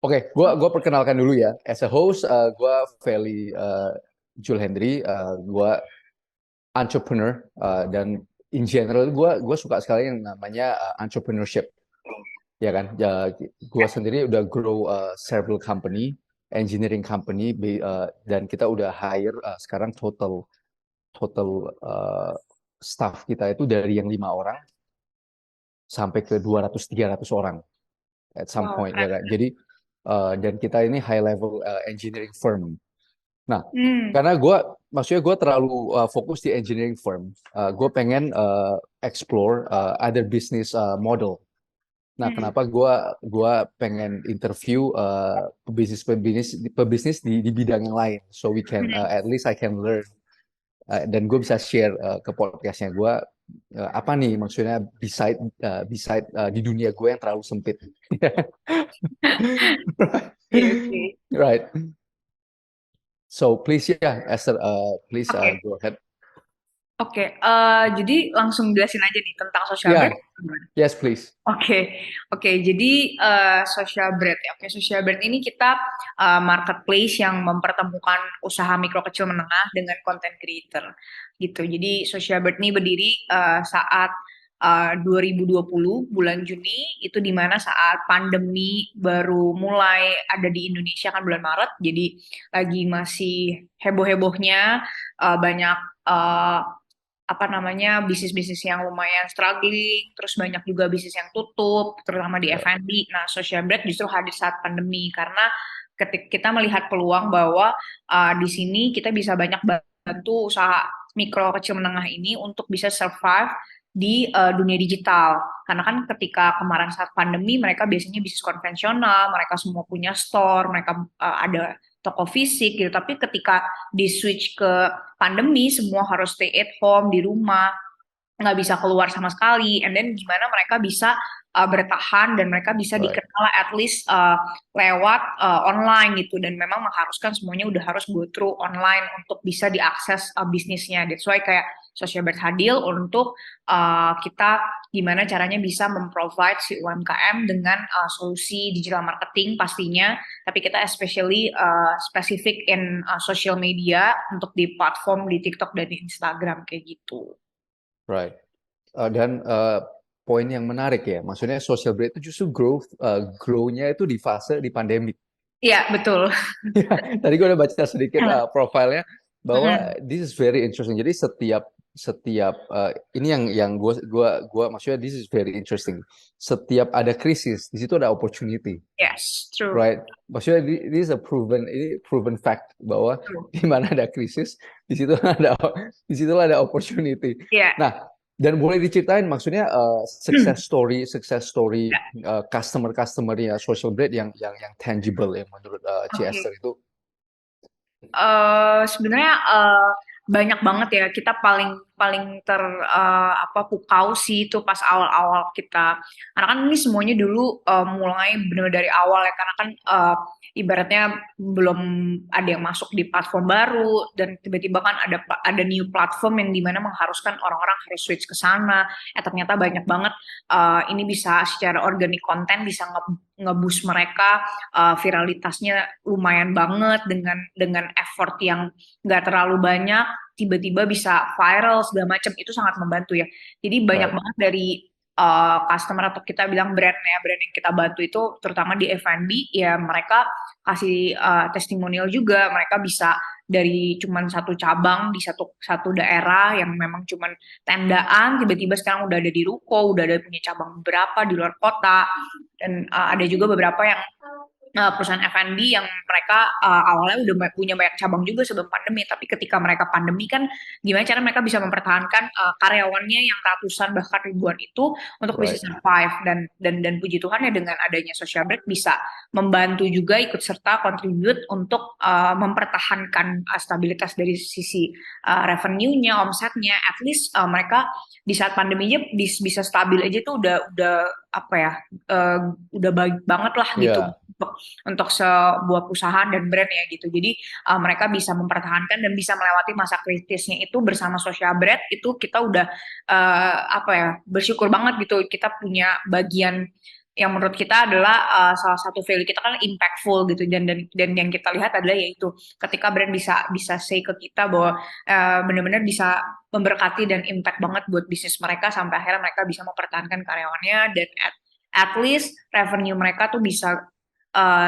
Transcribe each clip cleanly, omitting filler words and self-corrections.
Oke, gua perkenalkan dulu ya. As a host, gua Feli Jul Hendry, gua entrepreneur dan in general gua suka sekali yang namanya entrepreneurship, ya kan? Ya, gua sendiri udah grow several company, engineering company, dan kita udah hire sekarang total total staff kita itu dari yang 5 orang sampai ke 200-300 orang at some Wow, point, ya keren. kan? Jadi dan kita ini high level engineering firm. Nah, Hmm. karena maksudnya gue terlalu fokus di engineering firm, gue pengen explore other business model. Nah, Hmm. kenapa gua pengen interview pebisnis di bidang yang lain, so we can Hmm. at least I can learn dan gue bisa share ke podcastnya gue apa nih maksudnya beside di dunia gue yang terlalu sempit. Oke, oke. Right. So please yeah, Esther, please Oke, go ahead. oke. Jadi langsung jelasin aja nih tentang social break. Yeah, yes please. Oke, oke. Jadi social bread ya. Oke, social bread ini kita marketplace yang mempertemukan usaha mikro kecil menengah dengan content creator gitu. Jadi social bread ini berdiri saat 2020 bulan Juni itu di mana saat pandemi baru mulai ada di Indonesia kan bulan Maret. Jadi lagi masih heboh-hebohnya banyak eh, apa namanya bisnis-bisnis yang lumayan struggling, terus banyak juga bisnis yang tutup, terutama di Right. F&B. Nah, social break justru hadir saat pandemi karena ketika kita melihat peluang bahwa di sini kita bisa banyak bantu usaha mikro kecil menengah ini untuk bisa survive di dunia digital. Karena kan ketika kemarin saat pandemi mereka biasanya bisnis konvensional, mereka semua punya store, mereka ada toko fisik gitu. Tapi ketika di switch ke pandemi semua harus stay at home di rumah nggak bisa keluar sama sekali and then gimana mereka bisa bertahan dan mereka bisa Right. dikenal at least lewat online gitu dan memang mengharuskan semuanya udah harus go through online untuk bisa diakses bisnisnya that's why kayak Social Bird hadir untuk kita gimana caranya bisa memprovide si UMKM dengan solusi digital marketing pastinya tapi kita especially specific in social media untuk di platform di TikTok dan di Instagram kayak gitu. Right. Dan poin yang menarik ya, maksudnya social break itu justru grow-nya itu di fase di pandemi. Iya, betul. Tadi gue udah baca sedikit profilnya bahwa Mm-mm. this is very interesting. Jadi setiap setiap ini yang gua maksudnya this is very interesting. Setiap ada krisis, di situ ada opportunity, Yes, true. right? Maksudnya this is a proven fact bahwa True. di mana ada krisis, di situ ada di situ ada opportunity. Iya. Nah, dan boleh diceritain maksudnya success story customer-customernya Social Blade yang tangible ya menurut Ci Oke. Esther itu. Sebenarnya banyak banget ya. Kita paling paling apa pukau sih itu pas awal-awal kita. Karena kan ini semuanya dulu mulai benar dari awal ya. Karena kan ibaratnya belum ada yang masuk di platform baru dan tiba-tiba kan ada new platform yang dimana mengharuskan orang-orang harus switch ke sana. Ternyata banyak banget ini bisa secara organik konten bisa ngeboost mereka viralitasnya lumayan banget dengan effort yang nggak terlalu banyak tiba-tiba bisa viral segala macam itu sangat membantu ya jadi banyak Right, banget dari customer atau kita bilang brand ya brand yang kita bantu itu terutama di F&B ya mereka kasih testimonial juga mereka bisa dari cuman satu cabang di satu satu daerah yang memang cuman tendaan tiba-tiba sekarang udah ada di ruko udah ada punya cabang beberapa di luar kota dan ada juga beberapa yang perusahaan F&B yang mereka awalnya udah punya banyak cabang juga sebelum pandemi, tapi ketika mereka pandemi kan gimana cara mereka bisa mempertahankan karyawannya yang ratusan bahkan ribuan itu untuk bisa right, survive dan puji Tuhan ya dengan adanya social break bisa membantu juga ikut serta contribute untuk mempertahankan stabilitas dari sisi revenue-nya, omsetnya, at least mereka di saat pandeminya bisa stabil aja tuh udah apa ya uh, udah baik banget lah gitu yeah, untuk sebuah perusahaan dan brand ya gitu. Jadi mereka bisa mempertahankan dan bisa melewati masa kritisnya itu bersama Social Bread itu kita udah apa ya bersyukur banget gitu kita punya bagian yang menurut kita adalah salah satu value kita kan impactful gitu, dan yang kita lihat adalah yaitu ketika brand bisa bisa say ke kita bahwa benar-benar bisa memberkati dan impact banget buat bisnis mereka sampai akhirnya mereka bisa mempertahankan karyawannya, dan at least revenue mereka tuh bisa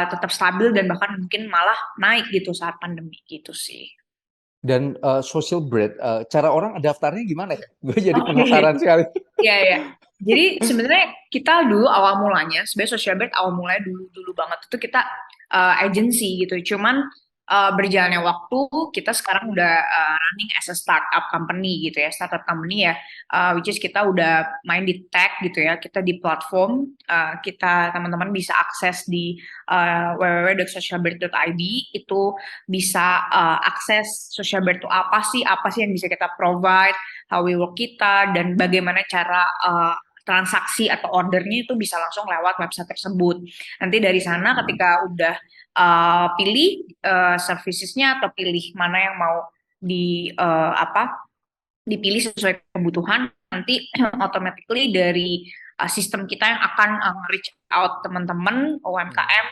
tetap stabil dan bahkan mungkin malah naik gitu saat pandemi gitu sih. Dan social bread, cara orang daftarnya gimana ya? Gue jadi Oke. penasaran sekali. Iya, iya. Jadi sebenarnya kita dulu awal mulanya, sebenarnya Social Bird awal mulanya dulu banget itu kita agency gitu. Cuman berjalannya waktu, kita sekarang udah running as a startup company gitu ya, startup company ya, which is kita udah main di tech gitu ya, kita di platform, kita teman-teman bisa akses di www.socialbird.id, itu bisa akses Social Bird itu apa sih yang bisa kita provide, how we work kita, dan bagaimana cara transaksi atau ordernya itu bisa langsung lewat website tersebut. Nanti dari sana ketika udah pilih servicesnya atau pilih mana yang mau di dipilih sesuai kebutuhan, nanti automatically dari sistem kita yang akan reach out teman-teman UMKM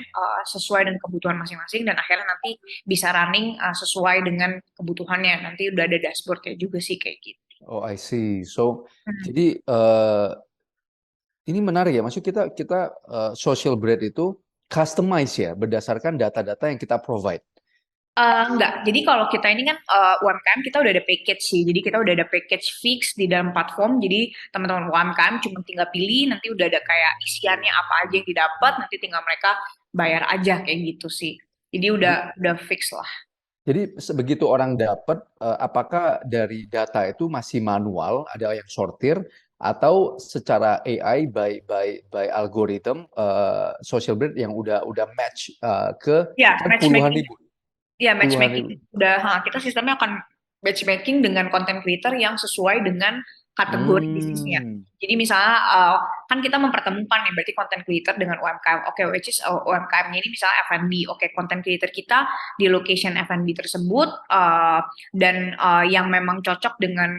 sesuai dengan kebutuhan masing-masing, dan akhirnya nanti bisa running sesuai dengan kebutuhannya. Nanti udah ada dashboardnya juga sih kayak gitu. Oh, I see. So, Hmm. jadi ini menarik ya. Maksud kita kita social bread itu customize ya berdasarkan data-data yang kita provide. Enggak, jadi kalau kita ini kan UMKM kita udah ada package sih, jadi kita udah ada package fix di dalam platform, jadi teman-teman UMKM cuma tinggal pilih, nanti udah ada kayak isiannya apa aja yang didapat, nanti tinggal mereka bayar aja kayak gitu sih. Jadi udah fix lah. Jadi sebegitu orang dapat, apakah dari data itu masih manual, ada yang sortir, atau secara AI by algorithm social breed yang udah match ke Ya, kan matchmaking. puluhan ribu. Matchmaking udah, kita sistemnya akan matchmaking dengan content creator yang sesuai dengan kategori bisnisnya. Hmm. Jadi misalnya kan kita mempertemukan nih berarti content creator dengan UMKM. Oke, which is UMKM-nya ini misalnya F&B. Oke, content creator kita di location F&B tersebut dan yang memang cocok dengan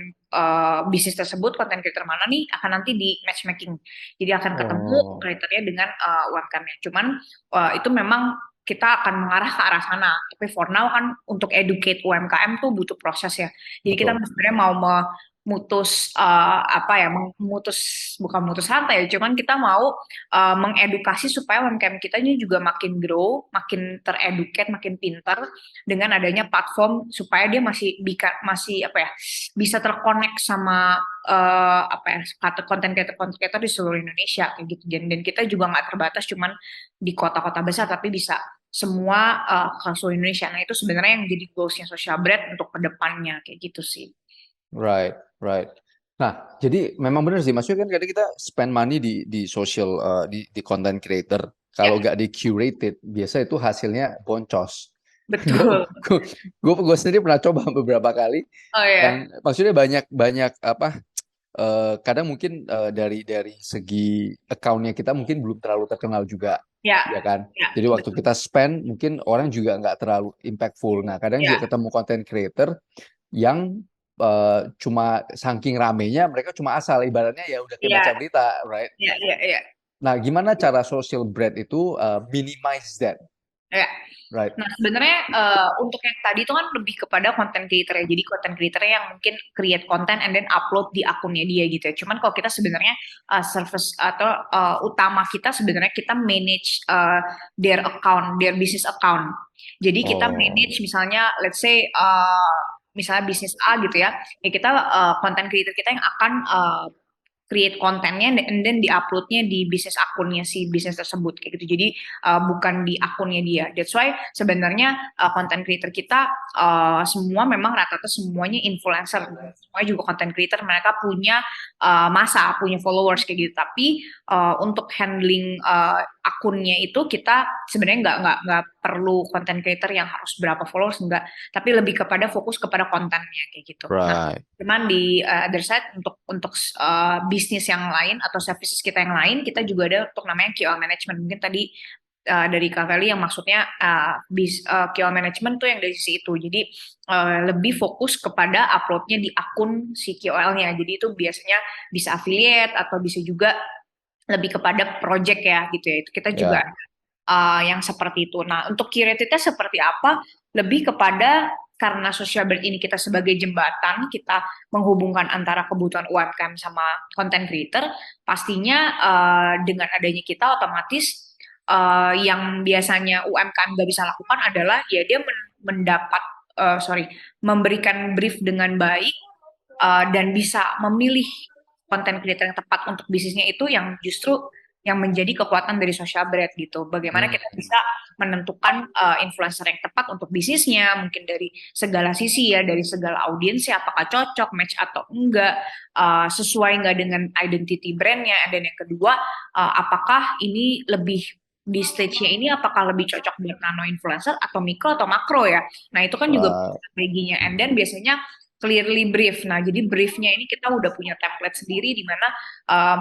bisnis tersebut, content creator mana nih akan nanti di matchmaking. Jadi akan ketemu Oh. kriteria dengan UMKM-nya. Cuman itu memang kita akan mengarah ke arah sana. Tapi for now kan untuk educate UMKM tuh butuh proses ya. Jadi kita Betul. sebenarnya mau memutus memutus, bukan memutus rantai ya, cuman kita mau mengedukasi supaya UMKM kita ini juga makin grow, makin tereducate, makin pintar dengan adanya platform supaya dia masih apa ya, bisa terkonek sama apa ya, konten creator di seluruh Indonesia kayak gitu. Dan kita juga nggak terbatas cuman di kota-kota besar, tapi bisa semua ke seluruh Indonesia. Nah, itu sebenarnya yang jadi goalsnya Social Bread untuk kedepannya kayak gitu sih. Right, right. Nah, jadi memang benar sih. Maksudnya kan kadang kita spend money di social, di content creator. Ya, Kalau nggak di curated, biasa itu hasilnya boncos. betul. Gue sendiri pernah coba beberapa kali, Oh ya, dan maksudnya banyak banyak apa? Kadang mungkin dari segi accountnya kita mungkin belum terlalu terkenal juga, ya, ya kan? ya, Jadi waktu betul. kita spend, mungkin orang juga nggak terlalu impactful. Nah, kadang Ya, juga ketemu content creator yang cuma saking ramenya mereka cuma asal, ibaratnya ya udah kayak baca ya, berita, right? ya, ya, ya. Nah, gimana cara social bread itu minimize that, Ya. right? Nah, sebenarnya untuk yang tadi itu kan lebih kepada content creator ya. Jadi content creator yang mungkin create content and then upload di akunnya dia gitu ya. Cuman kalau kita sebenarnya service atau utama kita sebenarnya kita manage their account, their business account. Jadi kita Oh, manage misalnya let's say misalnya bisnis A gitu ya. Ya kita content creator kita yang akan create kontennya and then di-uploadnya di bisnis akunnya si bisnis tersebut kayak gitu. Jadi bukan di akunnya dia. That's why sebenarnya content creator kita semua memang rata-rata semuanya influencer, semuanya juga content creator. Mereka punya masa, punya followers kayak gitu. Tapi untuk handling akunnya itu kita sebenarnya nggak perlu content creator yang harus berapa followers, enggak. Tapi lebih kepada fokus kepada kontennya kayak gitu. Nah, right. cuman di other side untuk bisnis yang lain atau services kita yang lain, kita juga ada untuk namanya KOL management. Mungkin tadi dari Kak Feli yang maksudnya KOL management tuh yang dari sisi itu. Jadi lebih fokus kepada uploadnya di akun si KOL-nya. Jadi itu biasanya bisa affiliate atau bisa juga lebih kepada project ya gitu ya. Itu kita juga Ya, yang seperti itu. Nah, untuk curatednya seperti apa? Lebih kepada karena social brand ini kita sebagai jembatan, kita menghubungkan antara kebutuhan UMKM sama content creator, pastinya dengan adanya kita otomatis yang biasanya UMKM nggak bisa lakukan adalah ya dia mendapat memberikan brief dengan baik dan bisa memilih konten creator yang tepat untuk bisnisnya itu yang justru yang menjadi kekuatan dari social brand gitu. Bagaimana kita hmm, bisa menentukan influencer yang tepat untuk bisnisnya, mungkin dari segala sisi ya, dari segala audiensnya, apakah cocok, match atau enggak, sesuai nggak dengan identity brandnya, dan yang kedua, apakah ini lebih di stage-nya ini apakah lebih cocok buat nano influencer atau mikro atau makro ya. Nah, itu kan juga right, strateginya. And then biasanya clearly brief. Nah, jadi briefnya ini kita udah punya template sendiri di mana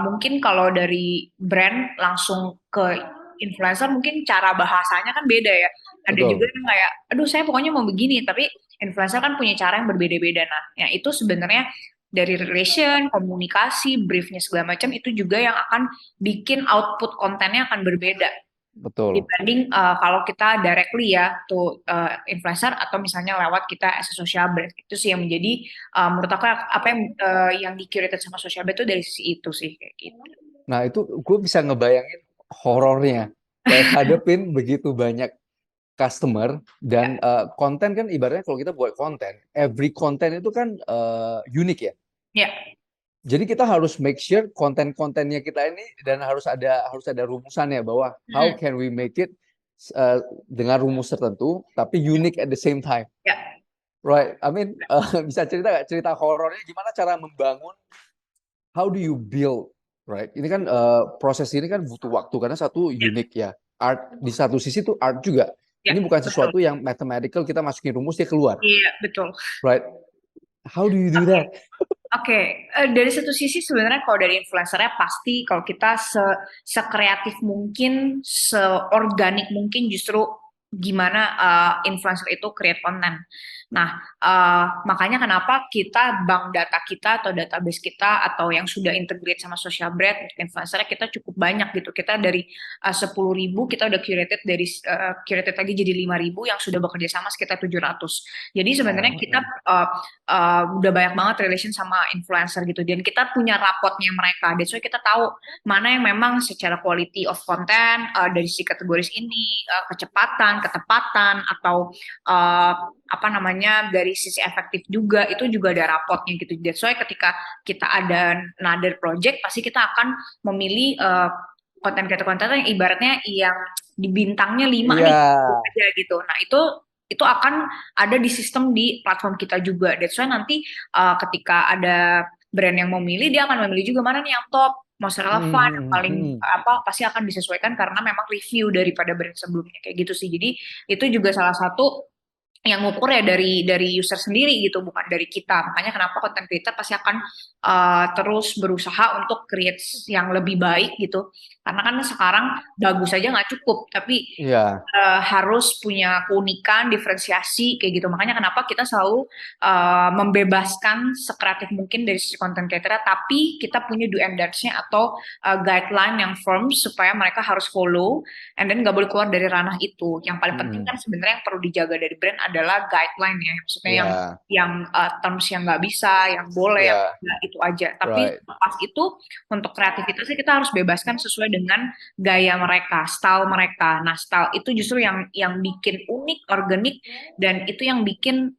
mungkin kalau dari brand langsung ke influencer mungkin cara bahasanya kan beda ya. Ada juga betul, yang kayak, aduh saya pokoknya mau begini, tapi influencer kan punya cara yang berbeda-beda. Nah, ya itu sebenarnya dari relation, komunikasi, briefnya segala macam itu juga yang akan bikin output kontennya akan berbeda betul. dibanding kalau kita directly ya tuh influencer atau misalnya lewat kita as a social brand itu sih yang menjadi menurut aku apa yang di-curated sama social brand itu dari sisi itu sih kayak gitu. Nah, itu gue bisa ngebayangin horornya. Kayak hadepin begitu banyak customer Ya, dan konten kan ibaratnya kalau kita buat konten, every konten itu kan unik ya. ya, Jadi kita harus make sure konten-kontennya kita ini dan harus ada rumusannya bahwa how mm, can we make it dengan rumus tertentu tapi unique at the same time. ya. Right. I mean, bisa cerita nggak cerita horornya gimana cara membangun, how do you build, right? Ini kan proses ini kan butuh waktu karena satu Ya, unik ya. Art di satu sisi itu art juga. ya, Ini bukan betul. sesuatu yang mathematical kita masukin rumus dia keluar, Iya, betul. right? How do you do Oke, that? oke. Dari satu sisi sebenarnya kalau dari influencernya pasti kalau kita sekreatif mungkin, seorganik mungkin justru gimana influencer itu create konten. Nah, makanya kenapa kita bank data kita atau database kita atau yang sudah integrate sama social brand untuk influencernya kita cukup banyak gitu. Kita dari 10.000 kita udah curated dari curated lagi jadi 5.000 yang sudah bekerja sama sekitar 700. Jadi sebenarnya Oh, kita udah banyak banget relation sama influencer gitu dan kita punya rapotnya mereka. That's why kita tahu mana yang memang secara quality of content dari si kategoris ini kecepatan, ketepatan atau uh, apa namanya dari sisi efektif juga itu juga ada rapotnya gitu. That's why ketika kita ada another project pasti kita akan memilih konten kreator-konten yang ibaratnya yang di bintangnya 5 iya. nih aja gitu. Nah, itu akan ada di sistem di platform kita juga. That's why nanti ketika ada brand yang mau milih, dia akan memilih juga mana nih yang top, most relevan, yang Hmm, paling hmm, hmm. apa pasti akan disesuaikan karena memang review daripada brand sebelumnya kayak gitu sih. Jadi itu juga salah satu yang ngukur ya dari user sendiri gitu bukan dari kita makanya kenapa content creator pasti akan terus berusaha untuk create yang lebih baik gitu karena kan sekarang bagus aja nggak cukup tapi Iya. harus punya keunikan, diferensiasi kayak gitu. Makanya kenapa kita selalu membebaskan sekreatif mungkin dari sisi konten creator, tapi kita punya do and don'ts-nya atau guideline yang firm supaya mereka harus follow, and then nggak boleh keluar dari ranah itu. Yang paling penting kan Hmm, sebenarnya yang perlu dijaga dari brand adalah guideline ya, maksudnya iya. yang terms yang nggak bisa, yang boleh, yang Iya. enggak, itu aja. Tapi Right. pas itu untuk kreativitasnya kita harus bebaskan sesuai dengan gaya mereka, style mereka. Nah, style itu justru yang bikin unik, organik, dan itu yang bikin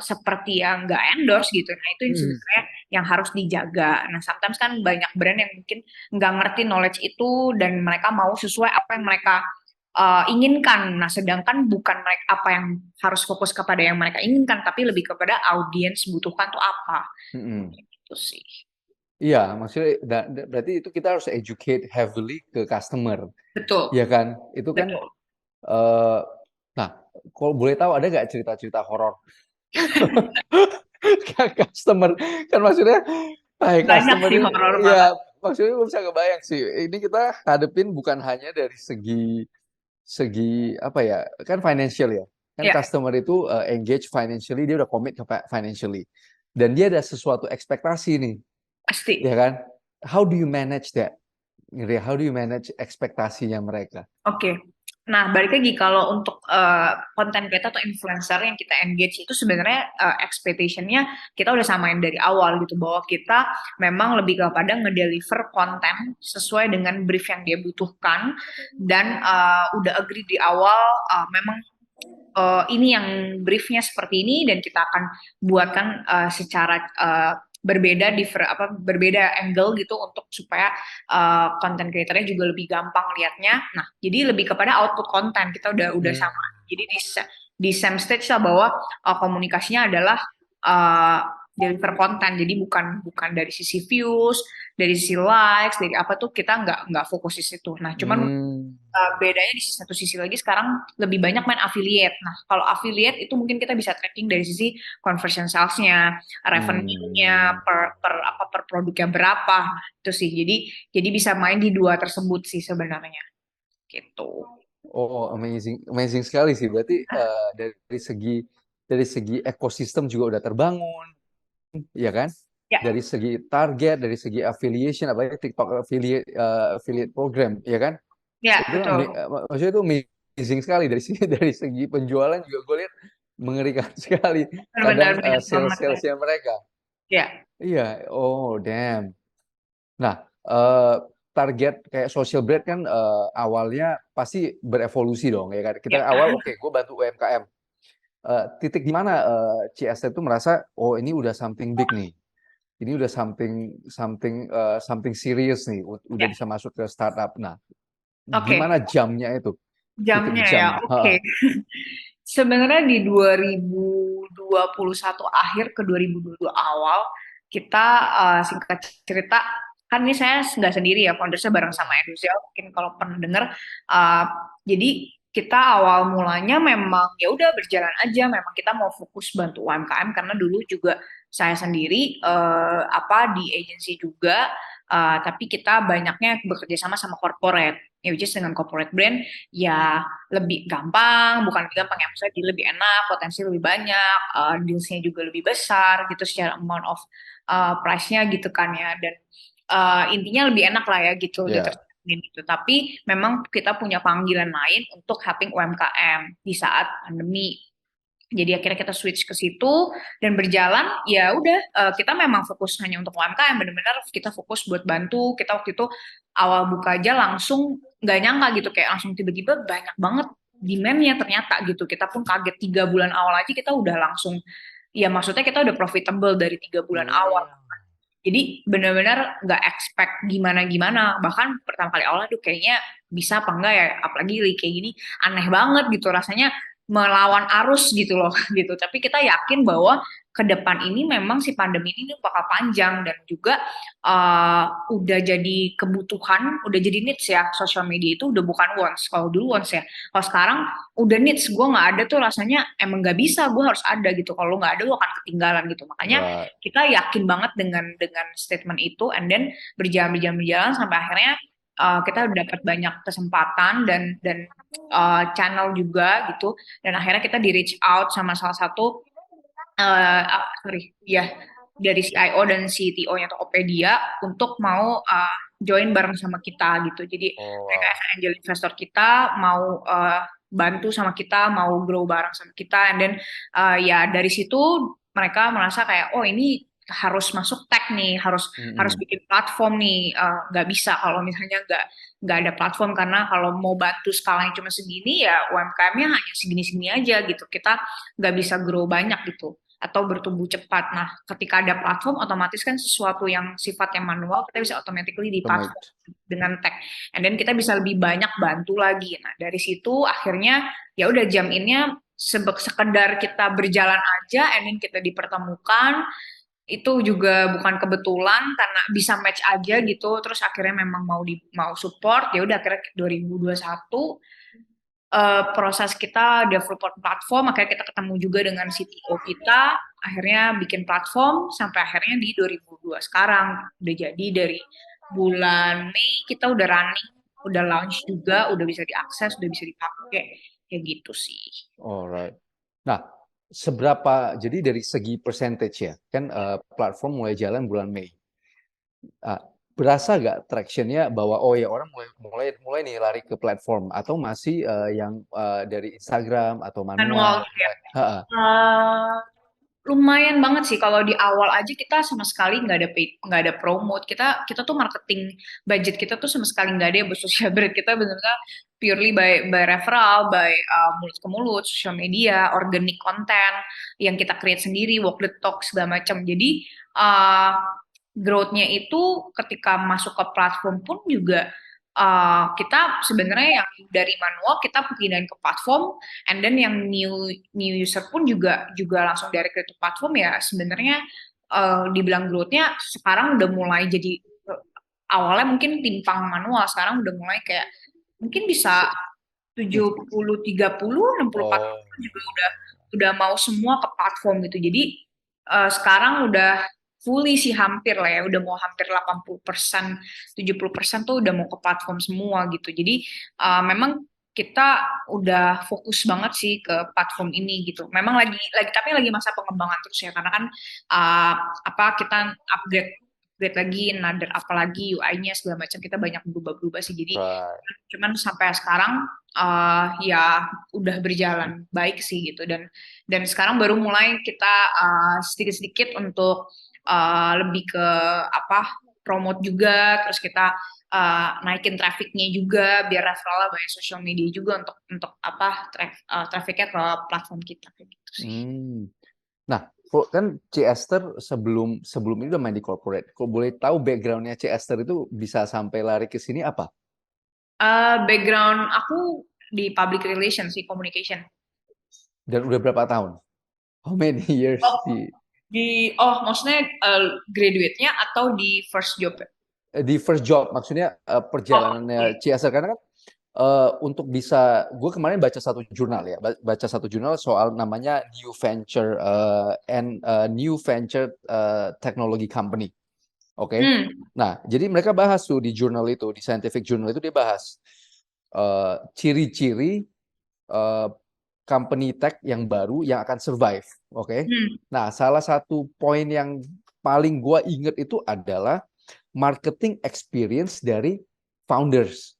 seperti yang nggak endorse gitu. Nah, itu yang Hmm, sebenarnya yang harus dijaga. Nah, sometimes kan banyak brand yang mungkin nggak ngerti knowledge itu dan mereka mau sesuai apa yang mereka inginkan. Nah, sedangkan bukan mereka apa yang harus fokus kepada yang mereka inginkan, tapi lebih kepada audiens butuhkan tuh apa. hmm. Itu sih. Iya, maksudnya berarti itu kita harus educate heavily ke customer, Betul, ya kan? Itu kan, betul. eh nah, kalau boleh tahu ada nggak cerita-cerita horor ke customer? Kan maksudnya, Banyak customer sih ini, horor banget. ya maksudnya gue bisa kebayang sih. Ini kita hadepin bukan hanya dari segi segi apa ya? Kan financial ya. Kan Ya, customer itu engage financially, dia udah commit ke financially, dan dia ada sesuatu ekspektasi nih, pasti. ya kan? How do you manage that? How do you manage ekspektasinya mereka? Oke. Nah, balik lagi kalau untuk konten creator atau influencer yang kita engage itu sebenarnya expectation-nya kita udah samain dari awal gitu bahwa kita memang lebih kepada ngedeliver konten sesuai dengan brief yang dia butuhkan dan udah agree di awal memang ini yang briefnya seperti ini dan kita akan buatkan secara berbeda berbeda angle gitu untuk supaya content creatornya juga lebih gampang lihatnya. Nah, jadi lebih kepada output konten kita udah sama. Hmm. Jadi di same stage lah bahwa komunikasinya adalah uh, deliver konten. Jadi bukan bukan dari sisi views, dari sisi likes, dari apa tuh kita nggak fokus di situ. Nah, cuman Hmm. bedanya di satu sisi lagi sekarang lebih banyak main affiliate. Nah, kalau affiliate itu mungkin kita bisa tracking dari sisi conversion sales-nya, revenue-nya, Hmm. per produknya berapa. Nah, itu sih. Jadi bisa main di dua tersebut sih sebenarnya. Gitu. Oh, amazing, amazing sekali sih. Berarti dari segi ekosistem juga udah terbangun, ya kan? Ya, Dari segi target, dari segi affiliation, apa ya TikTok affiliate program, ya kan? ya Itu betul. maksudnya itu amazing sekali dari sini dari segi penjualan juga gue lihat mengerikan sekali. Kadang Benar-benar banyak banget ya. sales-salesnya mereka. Ya, Iya, oh damn. Nah, eh, target kayak social brand kan awalnya pasti berevolusi dong, ya kan? Kita ya. awal oke, gue bantu UMKM. Titik di mana CST itu merasa, oh ini udah something big nih, ini udah something something something serious nih, udah Ya. bisa masuk ke startup. Nah, Oke. gimana jamnya itu? Titik Jamnya ya. jamnya. Oke. Sebenarnya di 2021 akhir ke 2022 awal, kita singkat cerita, kan ini saya nggak sendiri ya, foundersnya bareng sama Eduzel, mungkin kalau pernah dengar. uh, jadi kita awal mulanya memang ya udah berjalan aja, memang kita mau fokus bantu UMKM karena dulu juga saya sendiri di agency juga, tapi kita banyaknya bekerja sama sama corporate, ya which is dengan corporate brand ya lebih gampang, bukan lebih gampang ya, maksudnya dia lebih enak, potensi lebih banyak, dealsnya juga lebih besar gitu secara amount of price-nya gitu kan ya, dan intinya lebih enak lah ya gitu Ya, gitu. Tapi memang kita punya panggilan lain untuk helping UMKM di saat pandemi. Jadi akhirnya kita switch ke situ dan berjalan ya udah kita memang fokus hanya untuk UMKM, benar-benar kita fokus buat bantu. Kita waktu itu awal buka aja langsung nggak nyangka gitu kayak langsung tiba-tiba banyak banget demand-nya ternyata gitu. Kita pun kaget 3 bulan awal aja kita udah langsung ya maksudnya kita udah profitable dari 3 bulan awal. hmm, Jadi benar-benar nggak expect gimana-gimana. Bahkan pertama kali awal tuh kayaknya bisa apa enggak ya, apalagi kayak gini aneh banget gitu rasanya melawan arus gitu loh gitu. Tapi kita yakin bahwa ke depan ini memang si pandemi ini bakal panjang dan juga udah jadi kebutuhan, udah jadi needs ya. Sosial media itu udah bukan wants. Kalau dulu wants ya. Kalau sekarang udah needs. Gue nggak ada tuh rasanya emang nggak bisa. Gue harus ada gitu. Kalau nggak ada, gue akan ketinggalan gitu. Makanya right. kita yakin banget dengan statement itu, and then berjalan sampai akhirnya kita dapat banyak kesempatan dan channel juga gitu, dan akhirnya kita di reach out sama salah satu sorry ya dari CIO dan CTO-nya Tokopedia untuk mau join bareng sama kita gitu. Jadi Oh mereka wow. as angel investor kita mau bantu sama kita, mau grow bareng sama kita, and then ya dari situ mereka merasa kayak oh ini harus masuk tech nih, harus harus Mm-mm. bikin platform nih. Nggak bisa kalau misalnya nggak ada platform, karena kalau mau bantu skalanya cuma segini ya UMKM-nya hanya segini-segini aja gitu. Kita nggak bisa grow banyak gitu atau bertumbuh cepat. Nah, ketika ada platform, otomatis kan sesuatu yang sifatnya manual, kita bisa automatically di platform Automate. dengan tech. And then kita bisa lebih banyak bantu lagi. Nah, dari situ akhirnya ya udah jam innya sekedar kita berjalan aja, and then kita dipertemukan. Itu juga bukan kebetulan karena bisa match aja gitu. Terus akhirnya memang mau support. Ya udah akhirnya 2021 proses kita develop platform, akhirnya kita ketemu juga dengan CTO kita, akhirnya bikin platform sampai akhirnya di 2002 sekarang udah jadi. Dari bulan Mei kita udah running, udah launch juga, udah bisa diakses, udah bisa dipakai, kayak gitu sih. Alright. Nah, jadi dari segi percentage ya, kan platform mulai jalan bulan Mei. Ah, berasa nggak tractionnya bahwa oh ya orang mulai mulai mulai nih lari ke platform atau masih yang dari Instagram atau Manual manual gitu ya. mulai. Ha-ha. Eh, lumayan banget sih kalau di awal aja kita sama sekali nggak ada paid, nggak ada promote. Kita tuh marketing budget kita tuh sama sekali nggak ada ya buat social brand. Kita benar-benar purely by referral, by mulut ke mulut, social media, organic content yang kita create sendiri, walk the talk segala macam. Jadi uh, growth-nya itu ketika masuk ke platform pun juga kita sebenarnya yang dari manual kita pindahin ke platform, and then yang new user pun juga juga langsung dari ke platform ya sebenarnya dibilang growth-nya sekarang udah mulai jadi awalnya mungkin timpang manual, sekarang udah mulai kayak mungkin bisa 70-30, 60-40 Oh. juga udah mau semua ke platform gitu. Jadi sekarang udah fully sih hampir lah ya, udah mau hampir 80%, 70% tuh udah mau ke platform semua gitu. Jadi memang kita udah fokus banget sih ke platform ini gitu. Memang lagi tapi lagi masa pengembangan terus ya karena kan uh, apa kita upgrade upgrade lagi, another apalagi UI-nya segala macam kita banyak berubah-berubah sih. Jadi Right. cuman sampai sekarang ya udah berjalan baik sih gitu, dan sekarang baru mulai kita sedikit-sedikit untuk lebih ke apa promote juga, terus kita naikin trafficnya juga biar referralnya banyak, social media juga untuk apa trafficnya ke platform kita kayak gitu sih. Hmm. Nah, kan C. Esther sebelum sebelum ini udah main di corporate. Kalau boleh tahu backgroundnya C. Esther itu bisa sampai lari ke sini apa? Background aku di public relations sih, communication. Dan udah berapa tahun? How many years Oh, di maksudnya graduate-nya atau di first job ya? di first job? Maksudnya Oh, perjalanannya oke. C. Esther karena kan untuk bisa, gue kemarin baca satu jurnal ya, baca satu jurnal soal namanya New Venture Technology Company. Oke. Hmm, Nah, jadi mereka bahas tuh di jurnal itu, di scientific journal itu dia bahas ciri-ciri eh, company tech yang baru yang akan survive. Oke. hmm. Nah, salah satu poin yang paling gua inget itu adalah marketing experience dari founders.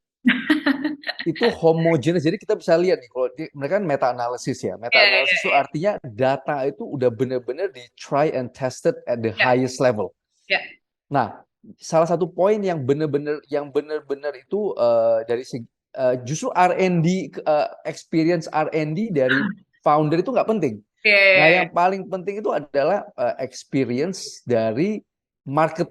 Itu homogeneous. Jadi kita bisa lihat nih, kalau mereka kan meta analysis ya. Meta Ya, ya, analysis itu artinya data itu udah bener-bener di try and tested at the ya, highest level. ya, Nah, salah satu poin yang benar-benar itu dari segi justru R&D experience R&D dari founder itu nggak penting. ya, Nah, ya, yang paling penting itu adalah experience dari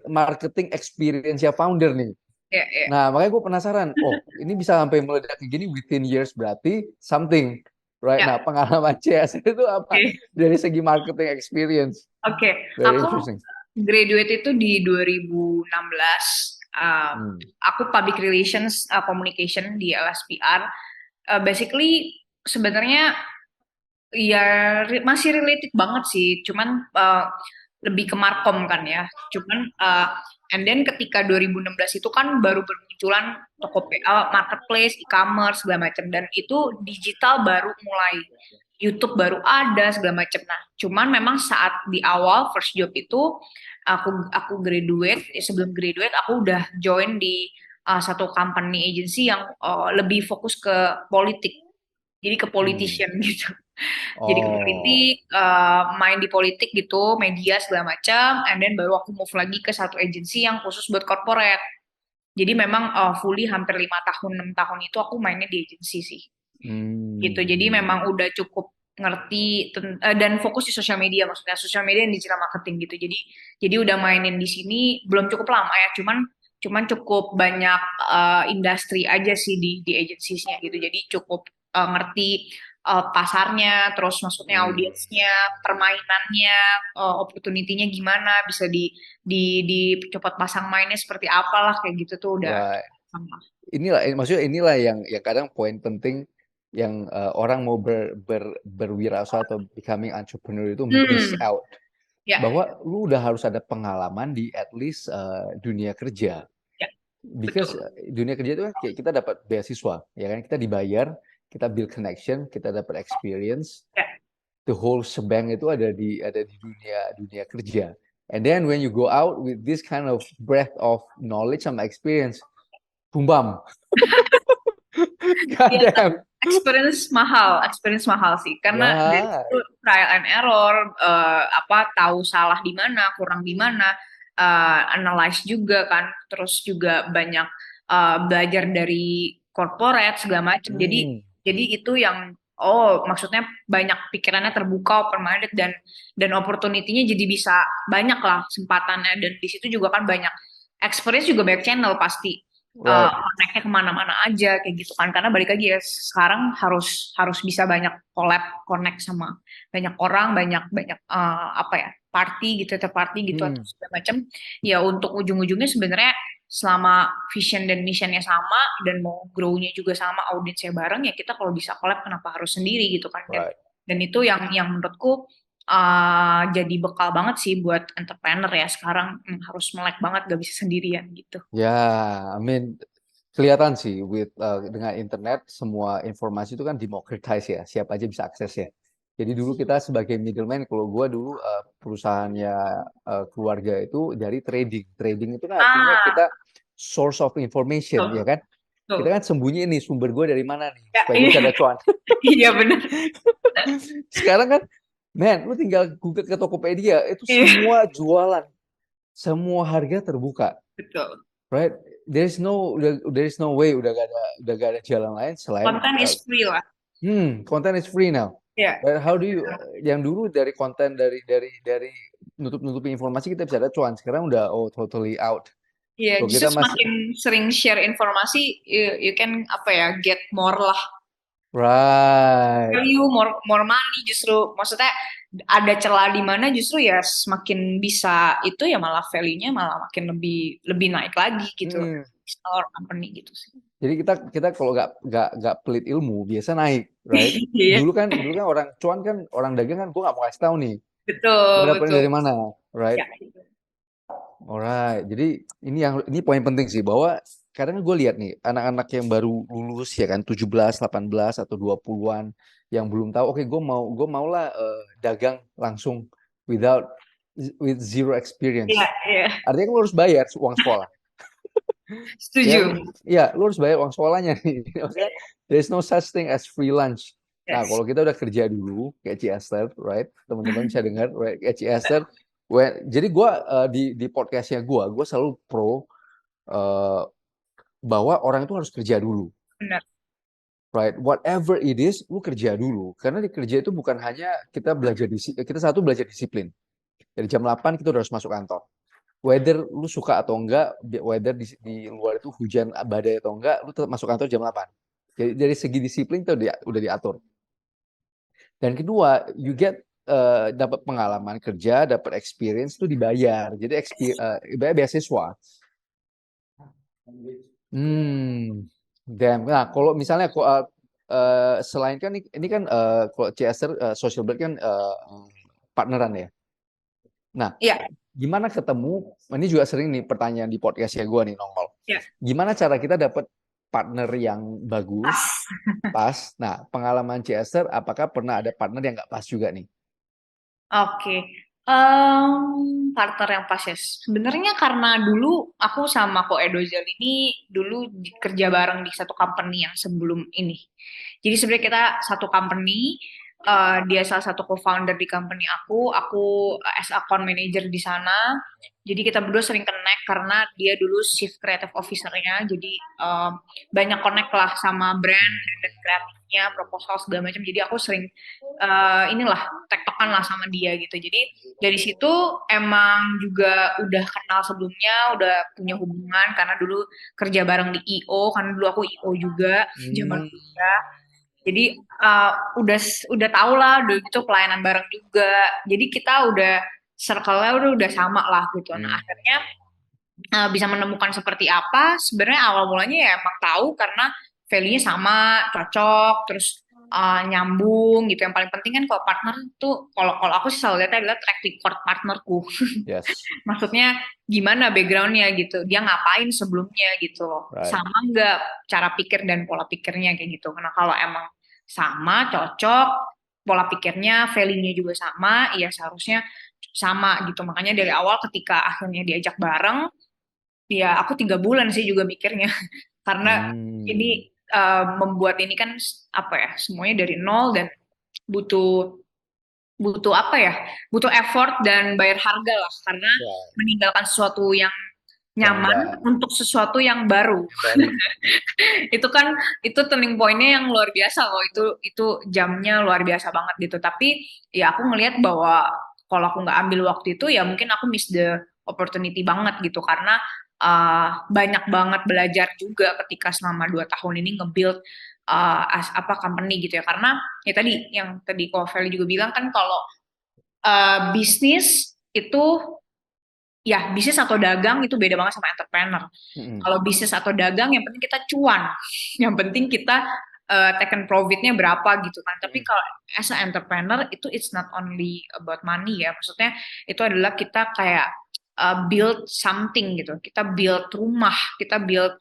marketing experience ya founder nih. ya, ya. Nah, makanya gue penasaran, oh ini bisa sampai meledak kayak gini within years berarti something, right? Ya, Nah, pengalaman CS itu apa oke. dari segi marketing experience? Oke, Very aku interesting. graduate itu di 2016. Hmm. Aku public relations communication di LSPR. Basically sebenarnya ya masih related banget sih, cuman lebih ke markom kan ya. Cuman and then ketika 2016 itu kan baru bermunculan Tokopedia, marketplace, e-commerce segala macam, dan itu digital baru mulai. YouTube baru ada segala macam. Nah, cuman memang saat di awal first job itu aku graduate, sebelum graduate aku udah join di satu company agency yang lebih fokus ke politik. Jadi ke Hmm. politician gitu. Jadi ke Oh, politik, main di politik gitu, media segala macam, and then baru aku move lagi ke satu agency yang khusus buat corporate. Jadi memang fully hampir 5 tahun, 6 tahun itu aku mainnya di agency sih. Gitu. Jadi memang hmm. udah cukup ngerti dan fokus di sosial media, maksudnya sosial media dan digital marketing gitu. Jadi udah mainin di sini belum cukup lama ya, cuman cuman cukup banyak industri aja sih di agencies-nya gitu. Jadi cukup ngerti pasarnya, terus maksudnya Hmm. audiensnya, permainannya, opportunity-nya gimana, bisa di cepat pasang mainnya seperti apalah kayak gitu tuh udah Right. sama. Inilah, maksudnya inilah yang kadang poin penting yang orang mau berwirausaha atau becoming entrepreneur itu miss Hmm, out. ya, Bahwa lu udah harus ada pengalaman di at least dunia kerja. ya, Because betul. dunia kerja itu kan kayak kita dapat beasiswa, ya kan? Kita dibayar, kita build connection, kita dapat experience. Ya, The whole shebang itu ada di dunia dunia kerja. And then when you go out with this kind of breadth of knowledge sama experience, boom bam. God Iya, damn. experience mahal sih. Karena dari Right. situ trial and error, tahu salah di mana, kurang di mana, analyze juga kan, terus juga banyak belajar dari corporate segala macam. Jadi itu yang maksudnya banyak pikirannya terbuka, open minded dan opportunity-nya jadi bisa banyak lah kesempatannya dan di situ juga kan banyak experience juga banyak channel pasti Right. connect-nya kemana-mana aja kayak gitu kan karena balik lagi ya sekarang harus harus bisa banyak collab connect sama banyak orang banyak banyak party gitu party gitu atau segala macam ya untuk ujung-ujungnya sebenarnya selama vision dan missionnya sama dan mau grow-nya juga sama audiensnya bareng ya kita kalau bisa collab kenapa harus sendiri gitu kan Right. dan itu yang menurutku jadi bekal banget sih buat entrepreneur ya sekarang harus melek banget gak bisa sendirian gitu. Yeah, I mean kelihatan sih dengan internet semua informasi itu kan democratize ya, siapa aja bisa akses ya. Jadi dulu kita sebagai middleman, kalau gua dulu perusahaannya keluarga itu dari trading. Trading itu kan artinya Ah, kita source of information ya betul, kan. Kita betul. kan sembunyi nih sumber gua dari mana nih Ya, supaya gue iya, bisa ada cuan. iya benar. Sekarang kan, man, lu tinggal Google ke Tokopedia itu Iya, semua jualan, semua harga terbuka. betul. Right? There is no way udah gak ada jalan lain selain Konten is free lah. content is free now. Ya, Right? How do you yang dulu dari konten dari nutup-nutupi informasi kita bisa ada cuan. Sekarang udah totally out. iya. Kalau Justru kita masih semakin sering share informasi, you can get more lah right. value, more money. Justru, maksudnya ada celah di mana justru ya semakin bisa itu ya malah value-nya malah makin lebih lebih naik lagi gitu. Mm. Our company gitu sih. Jadi kita kalau nggak pelit ilmu biasa naik, right? Iya, Dulu kan orang cuan kan orang dagang kan gue nggak mau kasih tahu nih, gue betul, dapetnya betul. dari mana, right? Ya, Alright, jadi ini poin penting sih bahwa kadang gue lihat nih anak-anak yang baru lulus ya kan 17, 18 atau 20-an yang belum tahu oke gue mau lah dagang langsung with zero experience. iya, iya. Artinya kan lo harus bayar uang sekolah. Ya, Setuju. ya lo harus bayar uang sekolahnya nih. Maksudnya there's no such thing as free lunch. Nah, Yes. kalau kita udah kerja dulu kayak Ci Esther, right? Teman-teman bisa dengar, right? Kayak Ci Esther. Jadi gue di podcastnya gue selalu pro eh, bahwa orang itu harus kerja dulu, Benar. right? Whatever it is, lu kerja dulu. Karena di kerja itu bukan hanya kita belajar disiplin. Dari jam 8 kita udah harus masuk kantor. Whether lu suka atau enggak, whether di luar itu hujan badai atau enggak, lu tetap masuk kantor jam 8. Jadi dari segi disiplin itu udah diatur. Dan kedua, you get dapat pengalaman kerja, dapat experience itu dibayar. Jadi ibaratnya beasiswa. Damn. Nah, kalau misalnya selain kan ini kan kalau Chester social blade kan partneran ya. Nah, Iya, gimana ketemu? Ini juga sering nih pertanyaan di podcastnya gue nih nongol. iya. Gimana cara kita dapat partner yang bagus, pas? Nah, pengalaman Chester, apakah pernah ada partner yang nggak pas juga nih? Oke, partner yang pas ya. Sebenarnya karena dulu aku sama Ko Edozel ini dulu kerja bareng di satu company yang sebelum ini. Jadi sebenarnya kita satu company, dia salah satu co-founder di company aku as account manager di sana. Jadi kita berdua sering connect karena dia dulu chief creative officer-nya. Jadi banyak connect lah sama brand dan kreatifnya, proposal segala macam. Jadi aku sering inilah tektokan lah sama dia gitu. Jadi dari situ emang juga udah kenal sebelumnya, udah punya hubungan karena dulu kerja bareng di IO, karena dulu aku IO juga zaman Hmm. kuliah. Jadi udah tau lah, udah gitu pelayanan bareng juga. Jadi kita udah circle-nya udah sama lah gitu. Nah akhirnya bisa menemukan seperti apa, sebenarnya awal mulanya ya emang tahu karena value-nya sama, cocok, terus nyambung gitu. Yang paling penting kan kalau partner tuh, kalau kalau aku sih selalu lihatnya adalah track record partnerku. Yes, Maksudnya gimana backgroundnya gitu, dia ngapain sebelumnya gitu loh. right. Sama nggak cara pikir dan pola pikirnya kayak gitu. Karena kalau emang sama, cocok, pola pikirnya, value-nya juga sama, ya seharusnya sama gitu. Makanya dari awal ketika akhirnya diajak bareng, ya aku 3 bulan sih juga mikirnya. Karena Hmm. ini membuat ini kan apa ya, semuanya dari nol dan butuh butuh apa ya, butuh effort dan bayar harga lah karena Ya, meninggalkan sesuatu yang yang nyaman enggak untuk sesuatu yang baru. yang baru. Itu kan itu turning point-nya yang luar biasa loh, itu jamnya luar biasa banget gitu. Tapi ya aku ngelihat bahwa kalau aku nggak ambil waktu itu ya mungkin aku miss the opportunity banget gitu karena banyak banget belajar juga ketika selama 2 tahun ini nge-build apa company gitu ya, karena ya tadi yang tadi Ko Feli juga bilang kan kalau bisnis itu, ya bisnis atau dagang itu beda banget sama entrepreneur. Mm-mm. Kalau bisnis atau dagang yang penting kita cuan, yang penting kita taken profitnya berapa gitu kan. Tapi Mm-mm. kalau as an entrepreneur itu it's not only about money ya, maksudnya itu adalah kita kayak build something gitu. Kita build rumah, kita build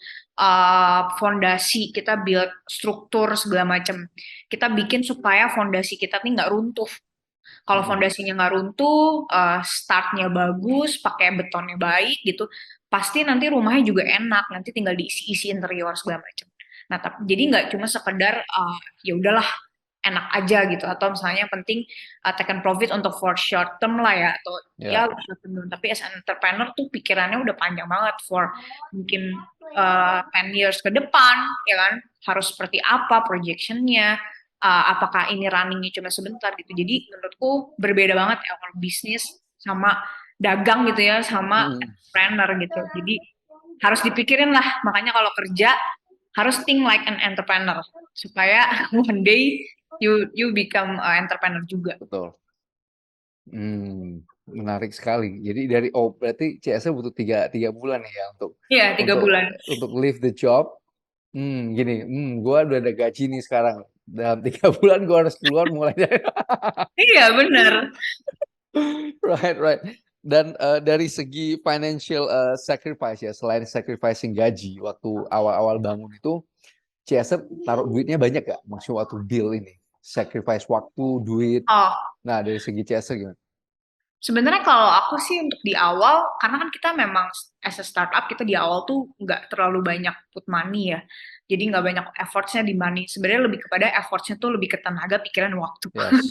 fondasi, kita build struktur segala macam. Kita bikin supaya fondasi kita nih nggak runtuh. Kalau Mm-mm. fondasinya nggak runtuh, startnya bagus, pakai betonnya baik gitu, pasti nanti rumahnya juga enak. Nanti tinggal diisi-isi interior segala macam. Nah, jadi nggak cuma sekedar ya udahlah enak aja gitu, atau misalnya yang penting taken profit untuk for short term lah ya, atau ya Ya. short term dulu. Tapi as an entrepreneur tuh pikirannya udah panjang banget for mungkin 10 years ke depan, ya kan? Harus seperti apa projectionnya, apakah ini runningnya cuma sebentar gitu. Jadi menurutku berbeda banget ya kalau bisnis sama dagang gitu ya, sama Mm-mm. entrepreneur gitu. Jadi harus dipikirin lah. Makanya kalau kerja harus think like an entrepreneur supaya one day you become entrepreneur juga. Betul. Menarik sekali. Jadi berarti CSR butuh tiga bulan ya untuk Iya, 3 bulan. untuk leave the job. Gini, gua udah ada gaji nih sekarang. Dalam 3 bulan gua harus keluar mulai dari Iya, bener. right, right. Dan dari segi financial sacrifice ya, selain sacrificing gaji waktu awal-awal bangun itu, CSR taruh duitnya banyak gak? Maksudnya waktu deal ini, sacrifice waktu, duit. Oh, Nah, dari segi CSR gimana? sebenarnya kalau aku sih untuk di awal, karena kan kita memang as a startup, kita di awal tuh nggak terlalu banyak put money ya. Jadi nggak banyak effortsnya di money. Sebenarnya lebih kepada effortsnya tuh lebih ke tenaga, pikiran, waktu. Yes.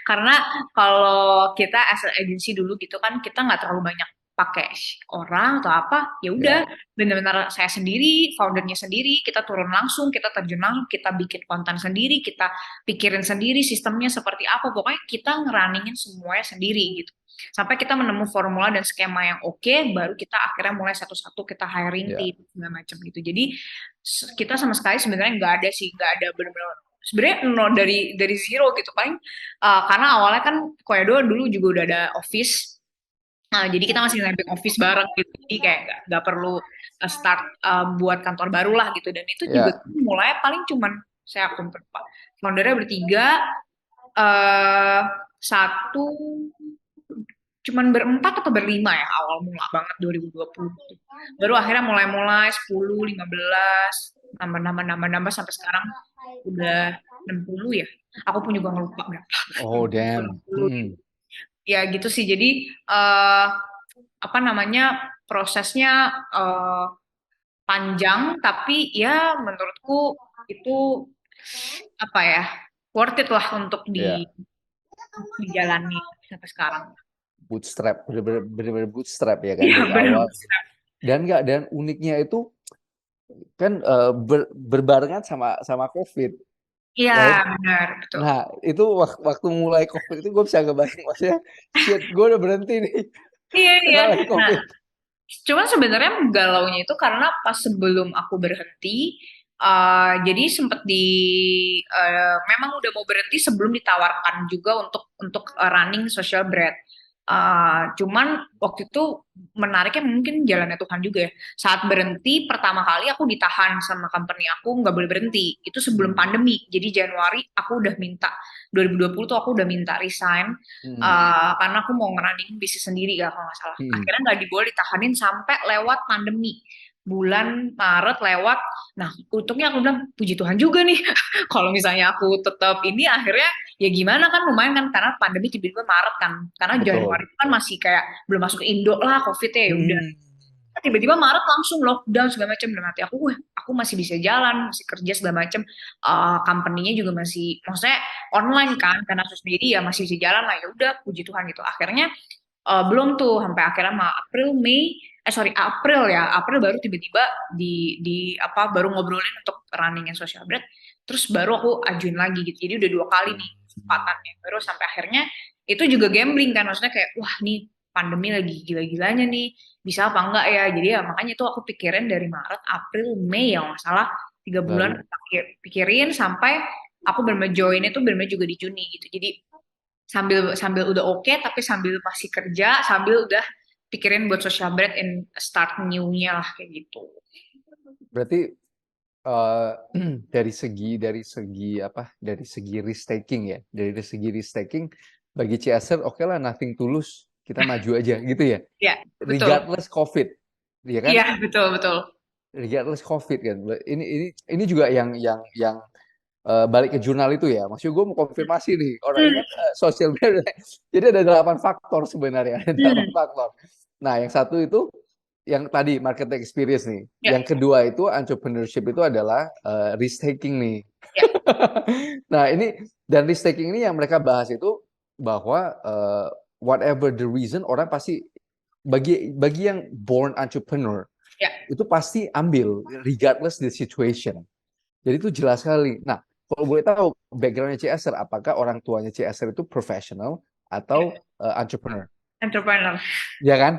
Karena kalau kita as an agency dulu gitu kan, kita nggak terlalu banyak pakai orang atau apa, ya udah Ya, benar-benar saya sendiri, foundernya sendiri, kita turun langsung, kita terjun langsung, kita bikin konten sendiri, kita pikirin sendiri sistemnya seperti apa, pokoknya kita ngerunningin semuanya sendiri gitu. Sampai kita menemu formula dan skema yang oke, baru kita akhirnya mulai satu-satu kita hiring ya. tim segala macam gitu. Jadi kita sama sekali sebenarnya nggak ada sih, nggak ada benar-benar sebenarnya no, dari zero gitu paling karena awalnya kan Koedo dulu juga udah ada office. Jadi kita masih nebeng office bareng gitu. Jadi kayak nggak perlu start buat kantor baru lah gitu. Dan itu juga Ya, mulai paling cuman saya akun berapa. Foundernya bertiga, eh satu cuman berempat atau berlima ya awal mula banget 2020. Baru akhirnya mulai-mulai 10, 15, nambah-nambah sampai sekarang udah 60 ya. Aku pun juga ngelupa berapa. oh 60, damn. 60 gitu. Ya gitu sih. Jadi eh apa namanya prosesnya eh, panjang tapi ya menurutku itu apa ya worth it lah untuk Ya, dijalani sampai sekarang. bootstrap, bener-bener bootstrap ya kan Iya dari benar. awal. Dan uniknya itu kan berbarengan sama sama COVID, Iya right? benar betul. Nah, itu waktu mulai COVID itu gue bisa ngebayang maksudnya, shit, gue udah berhenti nih, Iya iya. kena lagi Nah, COVID. cuman sebenarnya galaunya itu karena pas sebelum aku berhenti, jadi sempet memang udah mau berhenti sebelum ditawarkan juga untuk running social brand. Cuman waktu itu menariknya mungkin jalannya Tuhan juga ya. Saat berhenti pertama kali aku ditahan sama company aku nggak boleh berhenti. Itu sebelum Hmm. pandemi. Jadi Januari aku udah minta 2020 tuh aku udah minta resign Hmm. karena aku mau ngerunning bisnis sendiri ya kalau nggak salah. Hmm. Akhirnya nggak diboleh ditahanin sampai lewat pandemi. Bulan Maret lewat. Nah, untungnya aku bilang puji Tuhan juga nih. Kalau misalnya aku tetap ini akhirnya ya gimana kan lumayan kan karena pandemi tiba-tiba Maret kan. Karena Januari Betul. itu kan masih kayak belum masuk ke Indo lah COVID ya udah. Hmm. Tiba-tiba Maret langsung lockdown segala macam dalam hati aku, wah aku masih bisa jalan, masih kerja segala macam. Company-nya juga masih, maksudnya online kan karena sendiri ya masih bisa jalan lah ya udah puji Tuhan gitu. Akhirnya belum tuh sampai akhirnya April Mei sorry April ya April baru tiba-tiba di apa baru ngobrolin untuk runningin social bread terus baru aku ajuin lagi gitu jadi udah 2 kali nih kesempatannya baru sampai akhirnya itu juga gambling kan maksudnya kayak wah nih pandemi lagi gila-gilanya nih bisa apa enggak ya jadi ya makanya itu aku pikirin dari Maret April Mei ya nggak salah 3 bulan Baru. pikirin sampai aku benar join itu benar juga di Juni gitu jadi sambil sambil udah oke tapi sambil masih kerja sambil udah pikirin buat social bread and start new-nya lah kayak gitu. Berarti eh, dari segi risk taking ya, dari segi risk taking bagi CSR oke lah nothing tulus, kita maju aja gitu ya, Iya, betul. regardless COVID, ya kan? Iya, betul, betul. Regardless COVID kan. Ini juga yang balik ke jurnal itu ya. Maksudnya gue mau konfirmasi nih, orang ini Hmm, kan social media. Jadi ada 8 faktor sebenarnya, ada 8 hmm, faktor. Nah, yang satu itu yang tadi market experience nih. ya, Yang kedua itu entrepreneurship itu adalah risk taking nih. ya. Nah, ini dan risk taking ini yang mereka bahas itu bahwa whatever the reason orang pasti bagi yang born entrepreneur Ya. itu pasti ambil regardless the situation. Jadi itu jelas sekali. Nah, kalau boleh tahu backgroundnya CSR, apakah orang tuanya CSR itu profesional Ya. atau entrepreneur? Entrepreneur. Ya kan?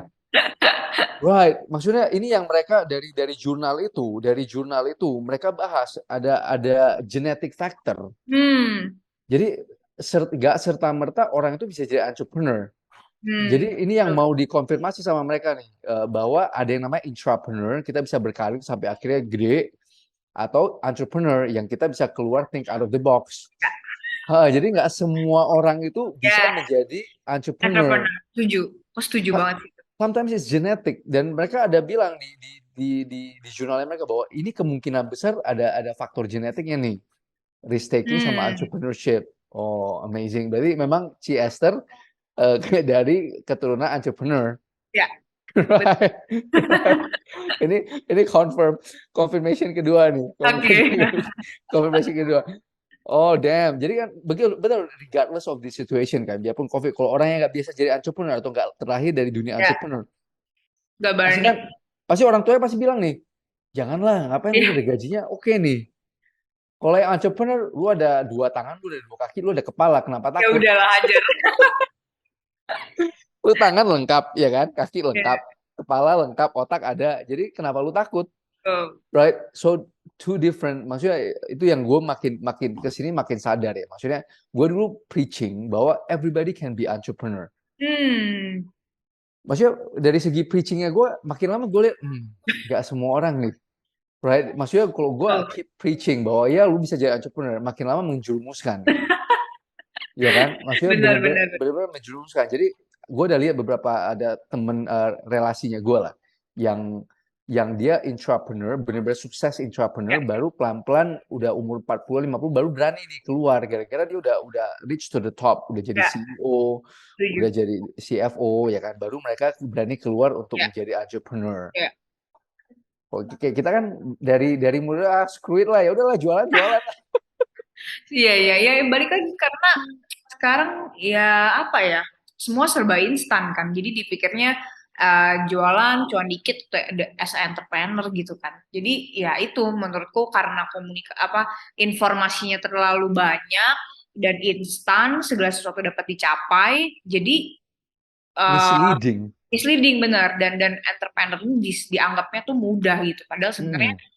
Right. Maksudnya ini yang mereka dari jurnal itu mereka bahas ada genetic factor. Hmm, Jadi nggak serta merta orang itu bisa jadi entrepreneur. hmm, Jadi ini yang betul. mau dikonfirmasi sama mereka nih bahwa ada yang namanya intrapreneur, kita bisa berkarir sampai akhirnya gede, atau entrepreneur yang kita bisa keluar think out of the box. Jadi nggak semua orang itu bisa Ya, menjadi entrepreneur. entrepreneur. Setuju. Aku setuju banget sih. Sometimes it's genetic dan mereka ada bilang di jurnalnya mereka bahwa ini kemungkinan besar ada faktor genetiknya nih, risk taking sama Hmm, entrepreneurship. Oh, amazing. Berarti memang si Esther dari keturunan entrepreneur. ya, betul. Right. Right. Ini confirmation kedua nih. Oke. Confirmation kedua. Oh damn. Jadi kan betul betul regardless of the situation kan. Biarpun COVID, kalau orang yang nggak biasa jadi entrepreneur atau nggak terlahir dari dunia Ya, entrepreneur, gak pasti berani. kan pasti orang tuanya pasti bilang nih, janganlah, ngapain lu Iya, ada gajinya oke nih. Kalau yang entrepreneur, lu ada 2 tangan, lu ada 2 kaki, lu ada kepala, kenapa ya takut? udahlah ajar. Lu tangan lengkap, ya kan? Kaki Ya, lengkap, kepala lengkap, otak ada. Jadi kenapa lu takut? betul. Right? So two different. Maksudnya itu yang gue makin makin kesini makin sadar ya. Maksudnya gue dulu preaching bahwa everybody can be entrepreneur. Hmm, Maksudnya dari segi preachingnya gue makin lama gue lihat nggak semua orang nih. Right? Maksudnya kalau gue betul. keep preaching bahwa ya lu bisa jadi entrepreneur, makin lama menjerumuskan. Ya kan? Maksudnya Benar, benar-benar benar. benar-benar menjerumuskan. Jadi gue udah lihat beberapa ada temen relasinya gue lah yang dia intrapreneur, benar-benar sukses Ya, intrapreneur, baru pelan-pelan udah umur 40 50 baru berani nih keluar gara-gara dia udah reach to the top, udah jadi ya, CEO, udah setuju. jadi CFO ya kan. Baru mereka berani keluar untuk Ya, menjadi entrepreneur. ya. Kalau kayak kita kan dari muda screw it lah, ya udahlah jualan-jualan. Iya, iya, iya, balik lagi karena sekarang ya apa ya, semua serba instan kan. Jadi dipikirnya jualan cuan dikit tuh ada as a entrepreneur gitu kan. Jadi ya itu menurutku karena apa informasinya terlalu banyak dan instan, segala sesuatu dapat dicapai. Jadi eh, Misleading. misleading benar dan entrepreneur ini dianggapnya tuh mudah gitu. Padahal sebenarnya Hmm.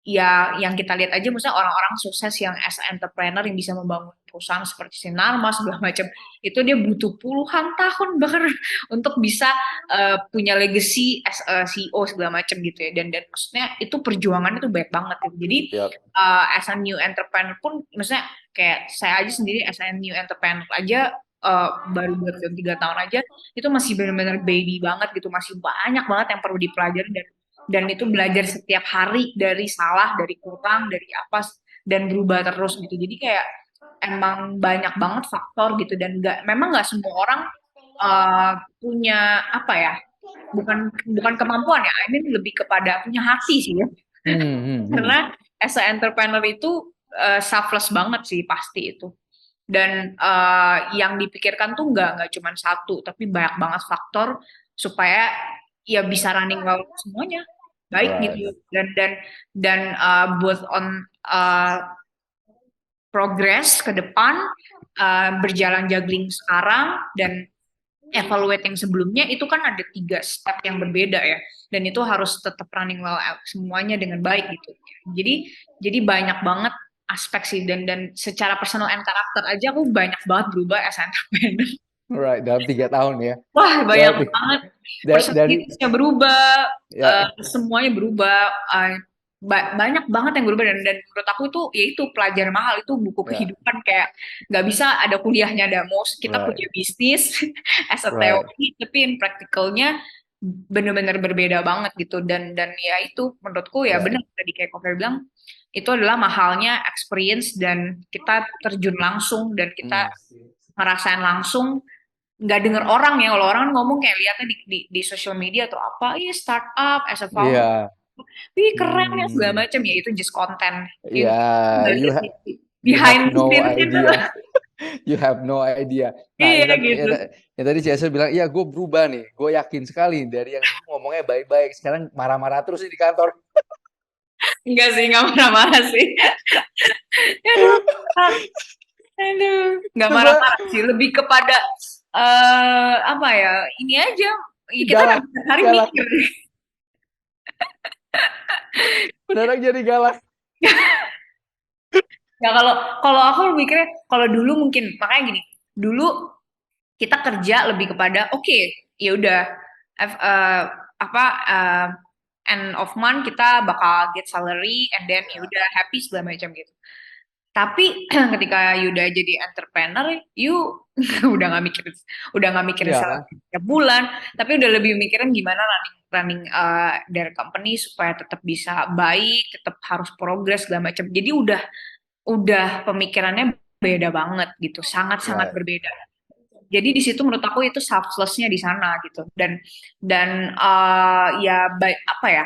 ya yang kita lihat aja misalnya orang-orang sukses yang as entrepreneur yang bisa membangun perusahaan seperti Sinarma segala macam itu dia butuh puluhan tahun bahkan untuk bisa punya legacy as a CEO segala macam gitu ya dan maksudnya itu perjuangannya tuh banyak banget gitu. Jadi Yap. as a new entrepreneur pun maksudnya kayak saya aja sendiri as a new entrepreneur aja baru 2 tahun 3 tahun aja itu masih benar-benar baby banget gitu masih banyak banget yang perlu dipelajari dan itu belajar setiap hari dari salah, dari kurang, dari apa dan berubah terus gitu. Jadi kayak emang banyak banget faktor gitu dan memang nggak semua orang punya apa ya, bukan bukan kemampuan ya, I mean lebih kepada punya hati sih ya. Hmm, hmm, hmm. Karena as a entrepreneur itu selfless banget sih pasti itu. Dan yang dipikirkan tuh nggak cuma satu, tapi banyak banget faktor supaya ya bisa running well semuanya baik Right. gitu. Dan both on progress ke depan, berjalan juggling sekarang dan evaluating sebelumnya itu kan ada 3 step yang berbeda ya, dan itu harus tetap running well semuanya dengan baik gitu. Jadi banyak banget aspek sih, dan secara personal and karakter aja aku banyak banget berubah as entrepreneur. Right, dalam 3 tahun ya. Wah, banyak Berarti banget. dari Personalitasnya berubah, ya semuanya berubah. Banyak banget yang berubah, dan menurut aku itu ya itu pelajaran mahal, itu buku ya kehidupan. Kayak nggak bisa ada kuliahnya, ada most kita right punya bisnis as a right teori, tapi in practicalnya bener-bener berbeda banget gitu. Dan ya itu menurutku ya right. benar tadi kayak Kofer bilang, itu adalah mahalnya experience dan kita terjun langsung dan kita Hmm. ngerasain langsung, nggak denger orang ya. Kalau orang ngomong kayak lihatnya di social media atau apa, ih startup as a founder, Iya. ih keren ya segala Hmm. macam, ya itu just konten. Ya, Nggak you lihat ha- you behind have the no scene-nya tuh. idea. You have no idea. Nah, Iya gitu. yang tadi Cesar bilang, iya gue berubah nih. Gue yakin sekali dari yang dulu ngomongnya baik-baik, sekarang marah-marah terus nih di kantor. Enggak sih, nggak marah-marah sih. Aduh, aduh, nggak Coba marah-marah sih, lebih kepada apa ya, ini aja, ya kita galak, hari galak. mikir. Beneran jadi galak. Ya kalau kalau aku mikirnya, kalau dulu mungkin makanya gini, dulu kita kerja lebih kepada oke, ya udah, apa, end of month kita bakal get salary and then ya udah happy segala macam gitu. Tapi ketika you udah jadi entrepreneur, you udah nggak mikirin Ya, salary tiap bulan, tapi udah lebih mikirin gimana running running dari company supaya tetap bisa baik, tetap harus progress segala macam. Jadi udah pemikirannya beda banget gitu, sangat-sangat right. berbeda. Jadi di situ menurut aku itu selflessnya di sana gitu, dan ya baik apa ya,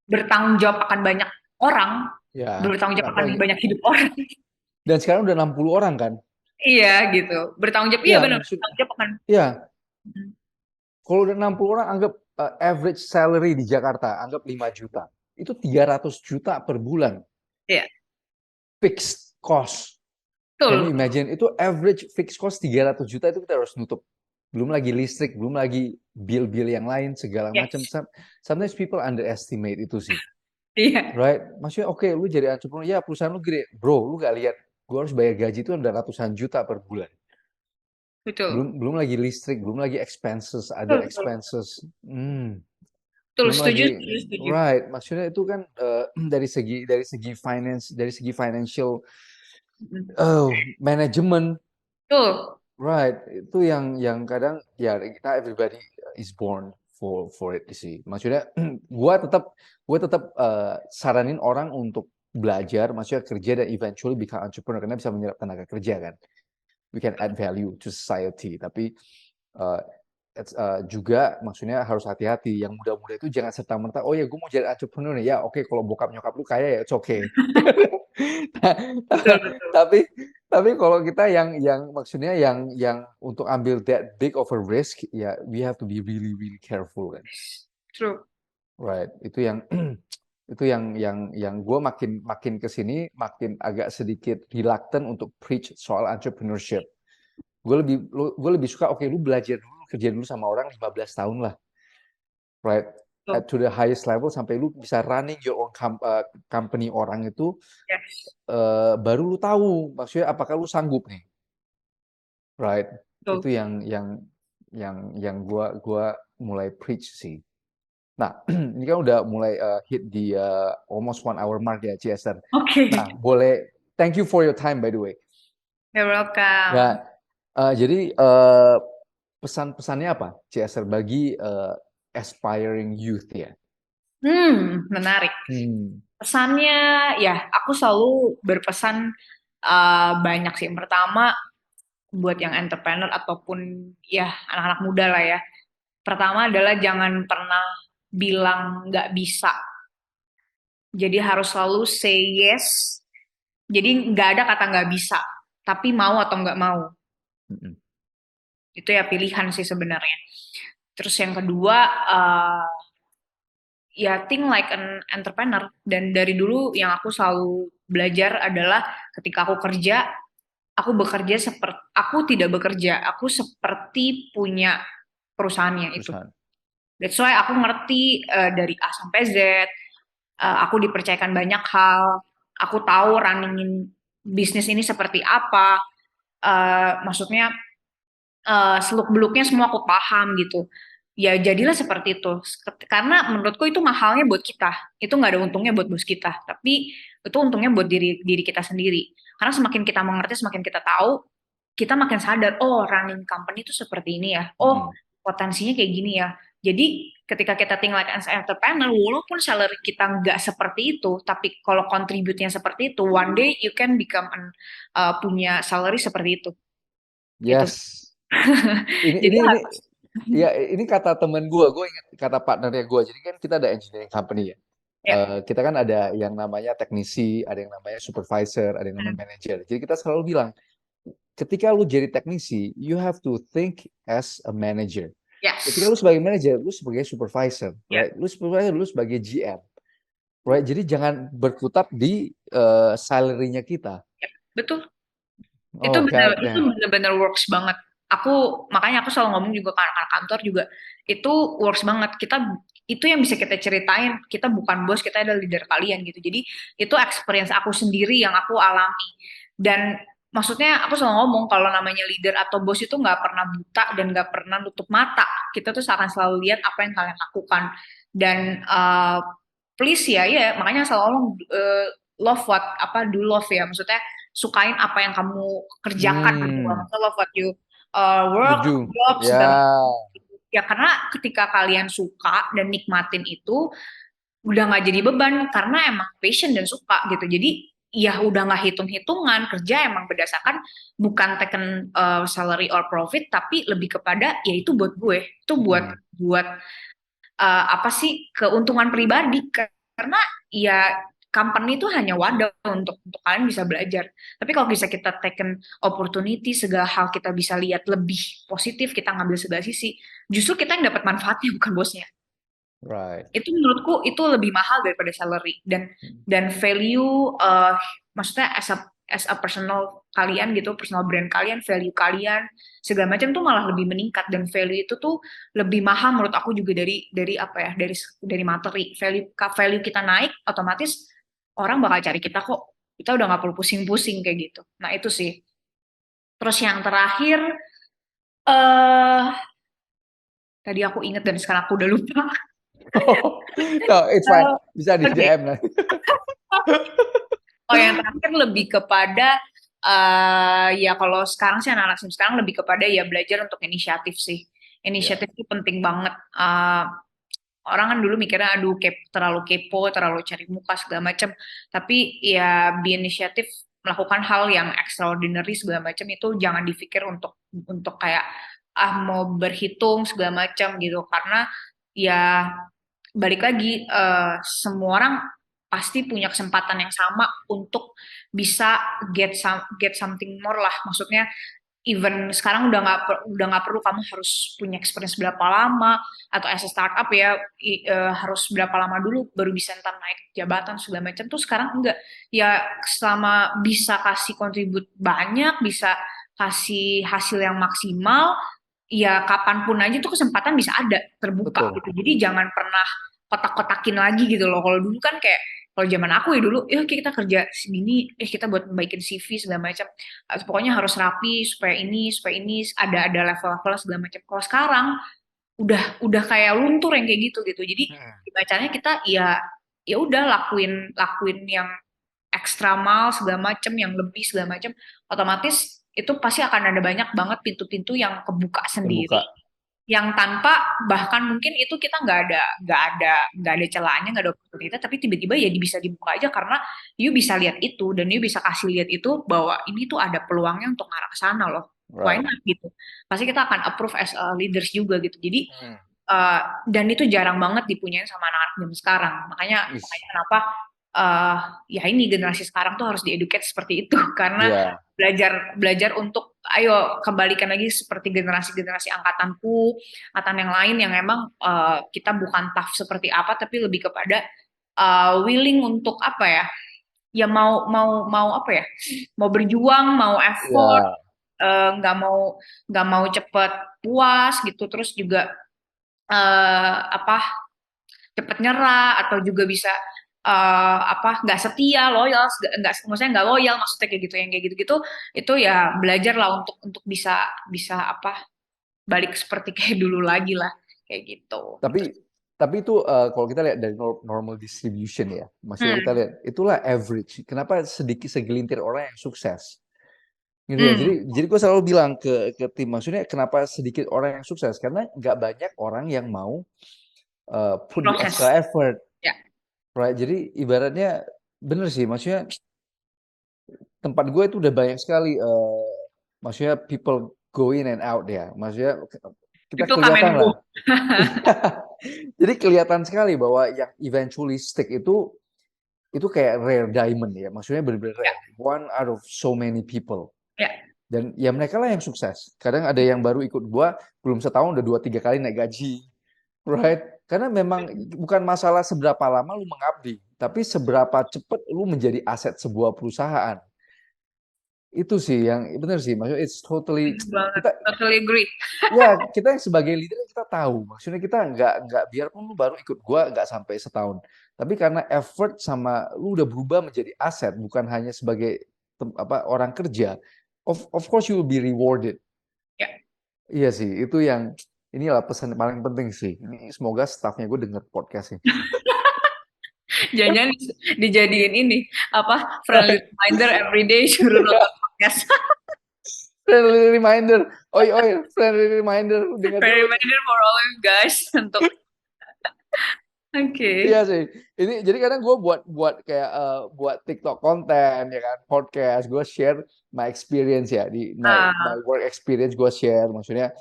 bertanggung jawab akan banyak orang, Ya, bertanggung jawab akan apalagi. banyak hidup orang. Dan sekarang udah 60 orang kan? Iya gitu, bertanggung jawab, iya Ya, benar, maksud, bertanggung jawab akan. ya, kalau udah 60 orang, anggap average salary di Jakarta, anggap 5 juta. Itu 300 juta per bulan. Iya, Fixed cost. Can you betul, imagine? Itu average fixed cost 300 juta itu kita harus nutup. Belum lagi listrik, belum lagi bill-bill yang lain, segala macam. yes, Sometimes people underestimate itu sih. iya, Right? Maksudnya oke, lu jadi entrepreneur, ya perusahaan lu gede. Bro, lu gak lihat, gua harus bayar gaji itu udah ratusan juta per bulan. betul, Belum belum lagi listrik, belum lagi expenses, other betul, betul, expenses. betul, Belum setuju, lagi, setuju, setuju. right? Maksudnya itu kan dari segi finance, dari segi financial Mm. management, Betul, right? Itu yang kadang ya kita everybody is born for it sih. Maksudnya gua tetap saranin orang untuk belajar, maksudnya kerja dan eventually become entrepreneur karena bisa menyerap tenaga kerja kan. We can add value to society. Tapi uh, juga maksudnya harus hati-hati. Yang muda-muda itu jangan serta-merta, oh ya gue mau jadi entrepreneur nih. Ya oke, kalau bokap nyokap lu kaya ya it's okay. betul, betul, Tapi tapi kalau kita yang maksudnya yang untuk ambil that big of a risk, ya we have to be really really careful kan. true. Right. Itu yang itu yang gue makin makin ke sini makin agak sedikit reluctant untuk preach soal entrepreneurship. Gue lebih suka oke lu belajar dulu kerja dulu sama orang 15 tahun lah, right, Betul. to the highest level sampai lu bisa running your own company orang itu, Yes, baru lu tahu maksudnya apakah lu sanggup nih, right. betul. Itu yang gua mulai preach sih. Nah, ini kan udah mulai hit di almost 1 hour mark ya, Chester. Oke, Nah, boleh, thank you for your time by the way. you're welcome. Ya, jadi pesan-pesannya apa, CSR bagi aspiring youth ya? Menarik. Hmm, Pesannya, ya, aku selalu berpesan, Banyak sih. Yang pertama, buat yang entrepreneur ataupun ya anak-anak muda lah ya. Pertama adalah jangan pernah bilang nggak bisa. Jadi harus selalu say yes. Jadi nggak ada kata nggak bisa, tapi mau atau nggak mau. Mm-mm. Itu ya pilihan sih sebenarnya. Terus yang kedua, ya think like an entrepreneur. Dan dari dulu yang aku selalu belajar adalah ketika aku bekerja seperti, aku tidak bekerja, aku seperti punya perusahaannya itu. Perusahaan. That's why aku ngerti dari A sampai Z, aku dipercayakan banyak hal, aku tahu runningin bisnis ini seperti apa, maksudnya seluk-beluknya semua aku paham gitu. Ya jadilah seperti itu. Karena menurutku itu mahalnya buat kita. Itu nggak ada untungnya buat bos kita. Tapi itu untungnya buat diri diri kita sendiri. Karena semakin kita mengerti, semakin kita tahu, kita makin sadar, oh running company itu seperti ini ya. Oh Mm-mm. potensinya kayak gini ya. Jadi ketika kita tinggal as entrepreneur, walaupun salary kita nggak seperti itu, tapi kalau contribute-nya seperti itu, one day you can become punya salary seperti itu. Itu. Yes. Ini Jadi ini ini harus. ya ini kata temen gue ingat kata partnernya gue. Jadi kan kita ada engineering company ya. Ya. Kita kan ada yang namanya teknisi, ada yang namanya supervisor, ada yang Hmm. namanya manager. Jadi kita selalu bilang, ketika lu jadi teknisi, you have to think as a manager. Ketika Yes. lu sebagai manager, lu sebagai supervisor, Ya, right? Lu sebagai GM, right? Jadi jangan berkutat di salary-nya kita. betul. Itu Oh, benar, God itu damn. benar-benar works banget. Makanya aku selalu ngomong juga ke anak-anak kantor juga, itu works banget. Itu yang bisa kita ceritain, kita bukan bos, kita adalah leader kalian gitu. Jadi itu experience aku sendiri yang aku alami. Dan maksudnya aku selalu ngomong kalau namanya leader atau bos itu nggak pernah buta dan nggak pernah nutup mata. Kita tuh akan selalu lihat apa yang kalian lakukan. Dan please ya, ya makanya selalu ngomong love what apa do love ya. Maksudnya sukain apa yang kamu kerjakan gitu loh. Hmm, Maksudnya love what you you work, do. job segala Ya, ya karena ketika kalian suka dan nikmatin itu udah nggak jadi beban karena emang passion dan suka gitu. Jadi ya udah nggak hitung-hitungan kerja emang berdasarkan bukan taken salary or profit tapi lebih kepada ya itu buat gue itu buat mm-mm. buat apa sih keuntungan pribadi karena ya company itu hanya wadah untuk kalian bisa belajar. Tapi kalau bisa kita taken opportunity, segala hal kita bisa lihat lebih positif, kita ngambil segala sisi, justru kita yang dapat manfaatnya bukan bosnya. Right. Itu menurutku itu lebih mahal daripada salary dan value maksudnya as a personal kalian gitu, personal brand kalian, value kalian segala macam tuh malah lebih meningkat dan value itu tuh lebih mahal menurut aku juga dari apa ya dari materi value kita naik otomatis orang bakal cari kita kok kita udah nggak perlu pusing-pusing kayak gitu. Nah itu sih. Terus yang terakhir eh tadi aku inget dan sekarang aku udah lupa. No, it's fine. Bisa di Oke. DM nanti. Oh, yang terakhir lebih kepada ya kalau sekarang sih anak-anak sekarang lebih kepada ya belajar untuk inisiatif sih. Ya, Inisiatif itu penting banget. Orang kan dulu mikirnya aduh terlalu kepo, terlalu cari muka segala macam. Tapi ya be inisiatif melakukan hal yang extraordinary segala macam itu jangan dipikir untuk kayak mau berhitung segala macam gitu karena ya balik lagi semua orang pasti punya kesempatan yang sama untuk bisa get something more lah maksudnya even sekarang udah nggak perlu kamu harus punya experience berapa lama atau as a startup ya harus berapa lama dulu baru bisa ntar naik jabatan segala macam tuh sekarang enggak ya selama bisa kasih kontribut banyak bisa kasih hasil yang maksimal ya kapanpun aja tuh kesempatan bisa ada terbuka betul. gitu. Jadi jangan pernah kotak-kotakin lagi gitu loh. Kalau dulu kan kayak kalau zaman aku ya dulu, ya kita kerja segini, kita buat membaikin CV segala macam. Pokoknya harus rapi supaya ini ada level-level segala macam. Kalau sekarang udah kayak luntur yang kayak gitu gitu. Jadi Hmm. bacanya kita ya ya udah lakuin lakuin yang ekstra mal segala macam, yang lebih segala macam, otomatis itu pasti akan ada banyak banget pintu-pintu yang kebuka Terbuka. sendiri yang tanpa bahkan mungkin itu kita nggak ada celahnya, nggak ada oportunitas, tapi tiba-tiba ya bisa dibuka aja karena you bisa lihat itu dan you bisa kasih lihat itu bahwa ini tuh ada peluangnya untuk ngarah ke sana loh. Why Right. not gitu? Pasti kita akan approve as a leaders juga gitu. Jadi Hmm. dan itu jarang banget dipunyain sama anak-anak zaman sekarang. Makanya Is. kenapa uh, ya ini generasi sekarang tuh harus dieducate seperti itu karena Ya, belajar belajar untuk ayo kembalikan lagi seperti generasi-generasi angkatanku, angkatan yang lain yang emang kita bukan tough seperti apa tapi lebih kepada willing untuk apa ya? Ya mau apa ya? Mau berjuang, mau effort, ya. nggak mau cepet puas gitu, terus juga apa cepet nyerah atau juga bisa apa nggak setia loyal nggak maksudnya nggak loyal maksudnya kayak gitu yang kayak gitu-gitu itu ya belajar lah untuk bisa bisa apa balik seperti kayak dulu lagi lah kayak gitu. Tapi tapi itu kalau kita lihat dari normal distribution ya, maksudnya kita Hmm. lihat itulah average. Kenapa sedikit segelintir orang yang sukses, gitu ya. Hmm. Jadi gue selalu bilang ke tim, maksudnya kenapa sedikit orang yang sukses? Karena nggak banyak orang yang mau put the Proses extra effort, ya. right? Jadi ibaratnya bener sih, maksudnya tempat gue itu udah banyak sekali, maksudnya people go in and out ya, maksudnya kita People come kelihatan and lah. go. Jadi kelihatan sekali bahwa yang eventually stick itu kayak rare diamond ya, maksudnya benar-benar Ya, rare, one out of so many people. ya. Dan ya mereka lah yang sukses. Kadang ada yang baru ikut gua belum setahun udah 2 3 kali naik gaji, right? Karena memang bukan masalah seberapa lama lu mengabdi, tapi seberapa cepat lu menjadi aset sebuah perusahaan. Itu sih yang benar sih, maksudnya it's totally Bener banget, kita totally agree. ya kita yang sebagai leader kita tahu, maksudnya kita nggak biarpun lu baru ikut gua nggak sampai setahun, tapi karena effort sama lu udah berubah menjadi aset bukan hanya sebagai apa orang kerja, of course you will be rewarded. Ya, Iya sih, itu yang inilah pesan paling penting sih. Ini semoga staffnya gue denger podcast ini. jangan dijadiin ini apa friendly reminder every day suruh nonton podcast. Friendly reminder, oi oi, friendly reminder, denger Friendly dulu nih. reminder for all you guys untuk oke. Iya sih. Ini jadi kadang gue buat buat kayak buat TikTok konten ya kan, podcast, gue share my experience ya di my Ah, work experience gue share. Maksudnya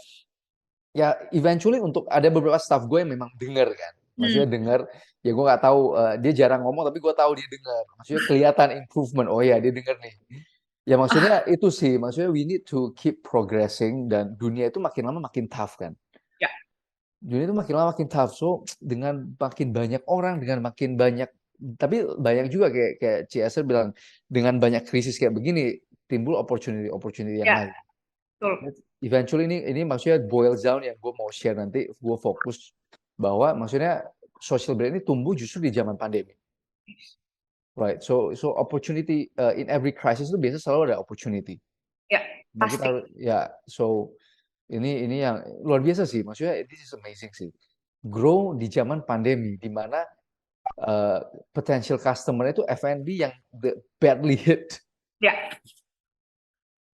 ya eventually untuk ada beberapa staff gue yang memang denger kan. Maksudnya hmm, denger, ya gue nggak tahu dia jarang ngomong tapi gue tahu dia denger. Maksudnya kelihatan improvement. Oh ya dia denger nih. Ya maksudnya itu sih, maksudnya we need to keep progressing dan dunia itu makin lama makin tough kan. ya, Dunia itu makin lama makin tough. So dengan makin banyak orang, dengan makin banyak, tapi banyak juga kayak kayak CSR bilang dengan banyak krisis kayak begini timbul opportunity yang ya, lain. betul. Eventually ini maksudnya boils down yang gue mau share nanti gue fokus bahwa maksudnya social brand ini tumbuh justru di zaman pandemi. Right. So opportunity in every crisis itu biasa selalu ada opportunity. Ya, Nah, kita pasti. harus ya so ini yang luar biasa sih. Maksudnya this is amazing sih. Grow di zaman pandemi di mana uh, potential customer itu F&B yang badly hit. Ya,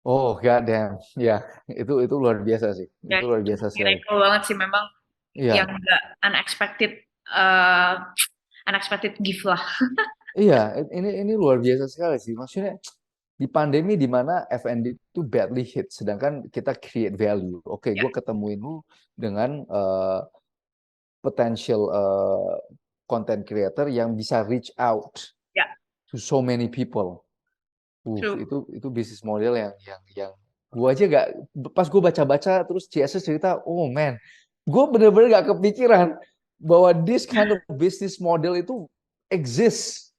Oh, god damn. Ya, itu luar biasa sih. ya Itu luar itu biasa sekali. miracle banget sih memang yang Iya, enggak unexpected uh, unexpected gift lah. iya, ini luar biasa sekali sih. Maksudnya di pandemi di mana F&B itu badly hit, sedangkan kita create value. Oke, Ya, gue ketemuin lu dengan potential content creator yang bisa reach out ya, to so many people. true. Itu bisnis model yang gue aja gak, pas gue baca-baca terus CSS cerita, oh man, gue bener-bener gak kepikiran bahwa this kind of business model itu exists.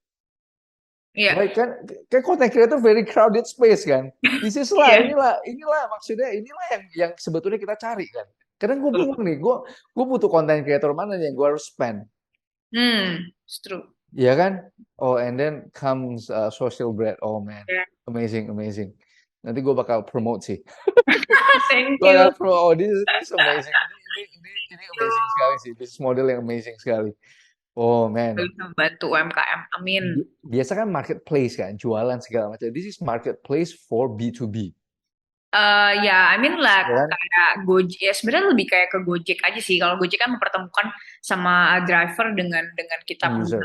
Iya, Right kan content creator very crowded space kan. Bisnis lah, iya, inilah maksudnya inilah yang sebetulnya kita cari kan. Kadang gue betul. bingung nih, gue butuh content creator mana nih yang gue harus spend, It's true. ya kan? Oh, and then comes social bread. Oh man, Ya. amazing, amazing. Nanti gue bakal promote sih. Thank Gue you. bakal promote. Oh, this is amazing. Ini amazing sekali sih. Business model yang amazing sekali. Oh man. Bisa membantu UMKM. Amin. Biasa kan marketplace kan, jualan segala macam. This is marketplace for B2B. Ya, I mean lah Ya kan? kayak Gojek. Ya sebenarnya lebih kayak ke Gojek aja sih. Kalau Gojek kan mempertemukan sama driver dengan kita End pengguna. user,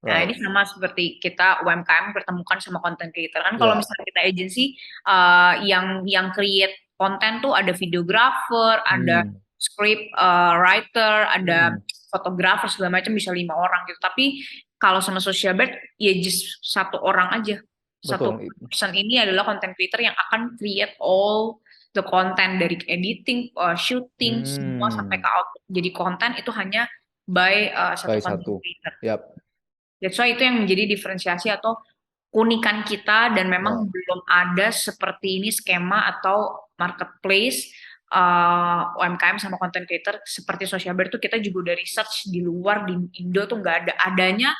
Nah, ini right? sama seperti kita UMKM pertemukan sama content creator kan. Kalau Ya. misalnya kita agency yang create konten tuh ada videographer, ada Hmm. script writer, ada Hmm. fotografer segala macam bisa 5 orang gitu. Tapi kalau sama social bird ya just satu orang aja. Satu Betul. person ini adalah content creator yang akan create all the content dari editing, shooting, semua sampai ke Hmm. output jadi konten itu hanya by satu Baik content satu. creator. Yap. That's why itu yang menjadi diferensiasi atau keunikan kita dan Ya. memang belum ada seperti ini skema atau marketplace UMKM sama content creator seperti Social Bear itu kita juga udah research di luar di Indo tuh nggak ada adanya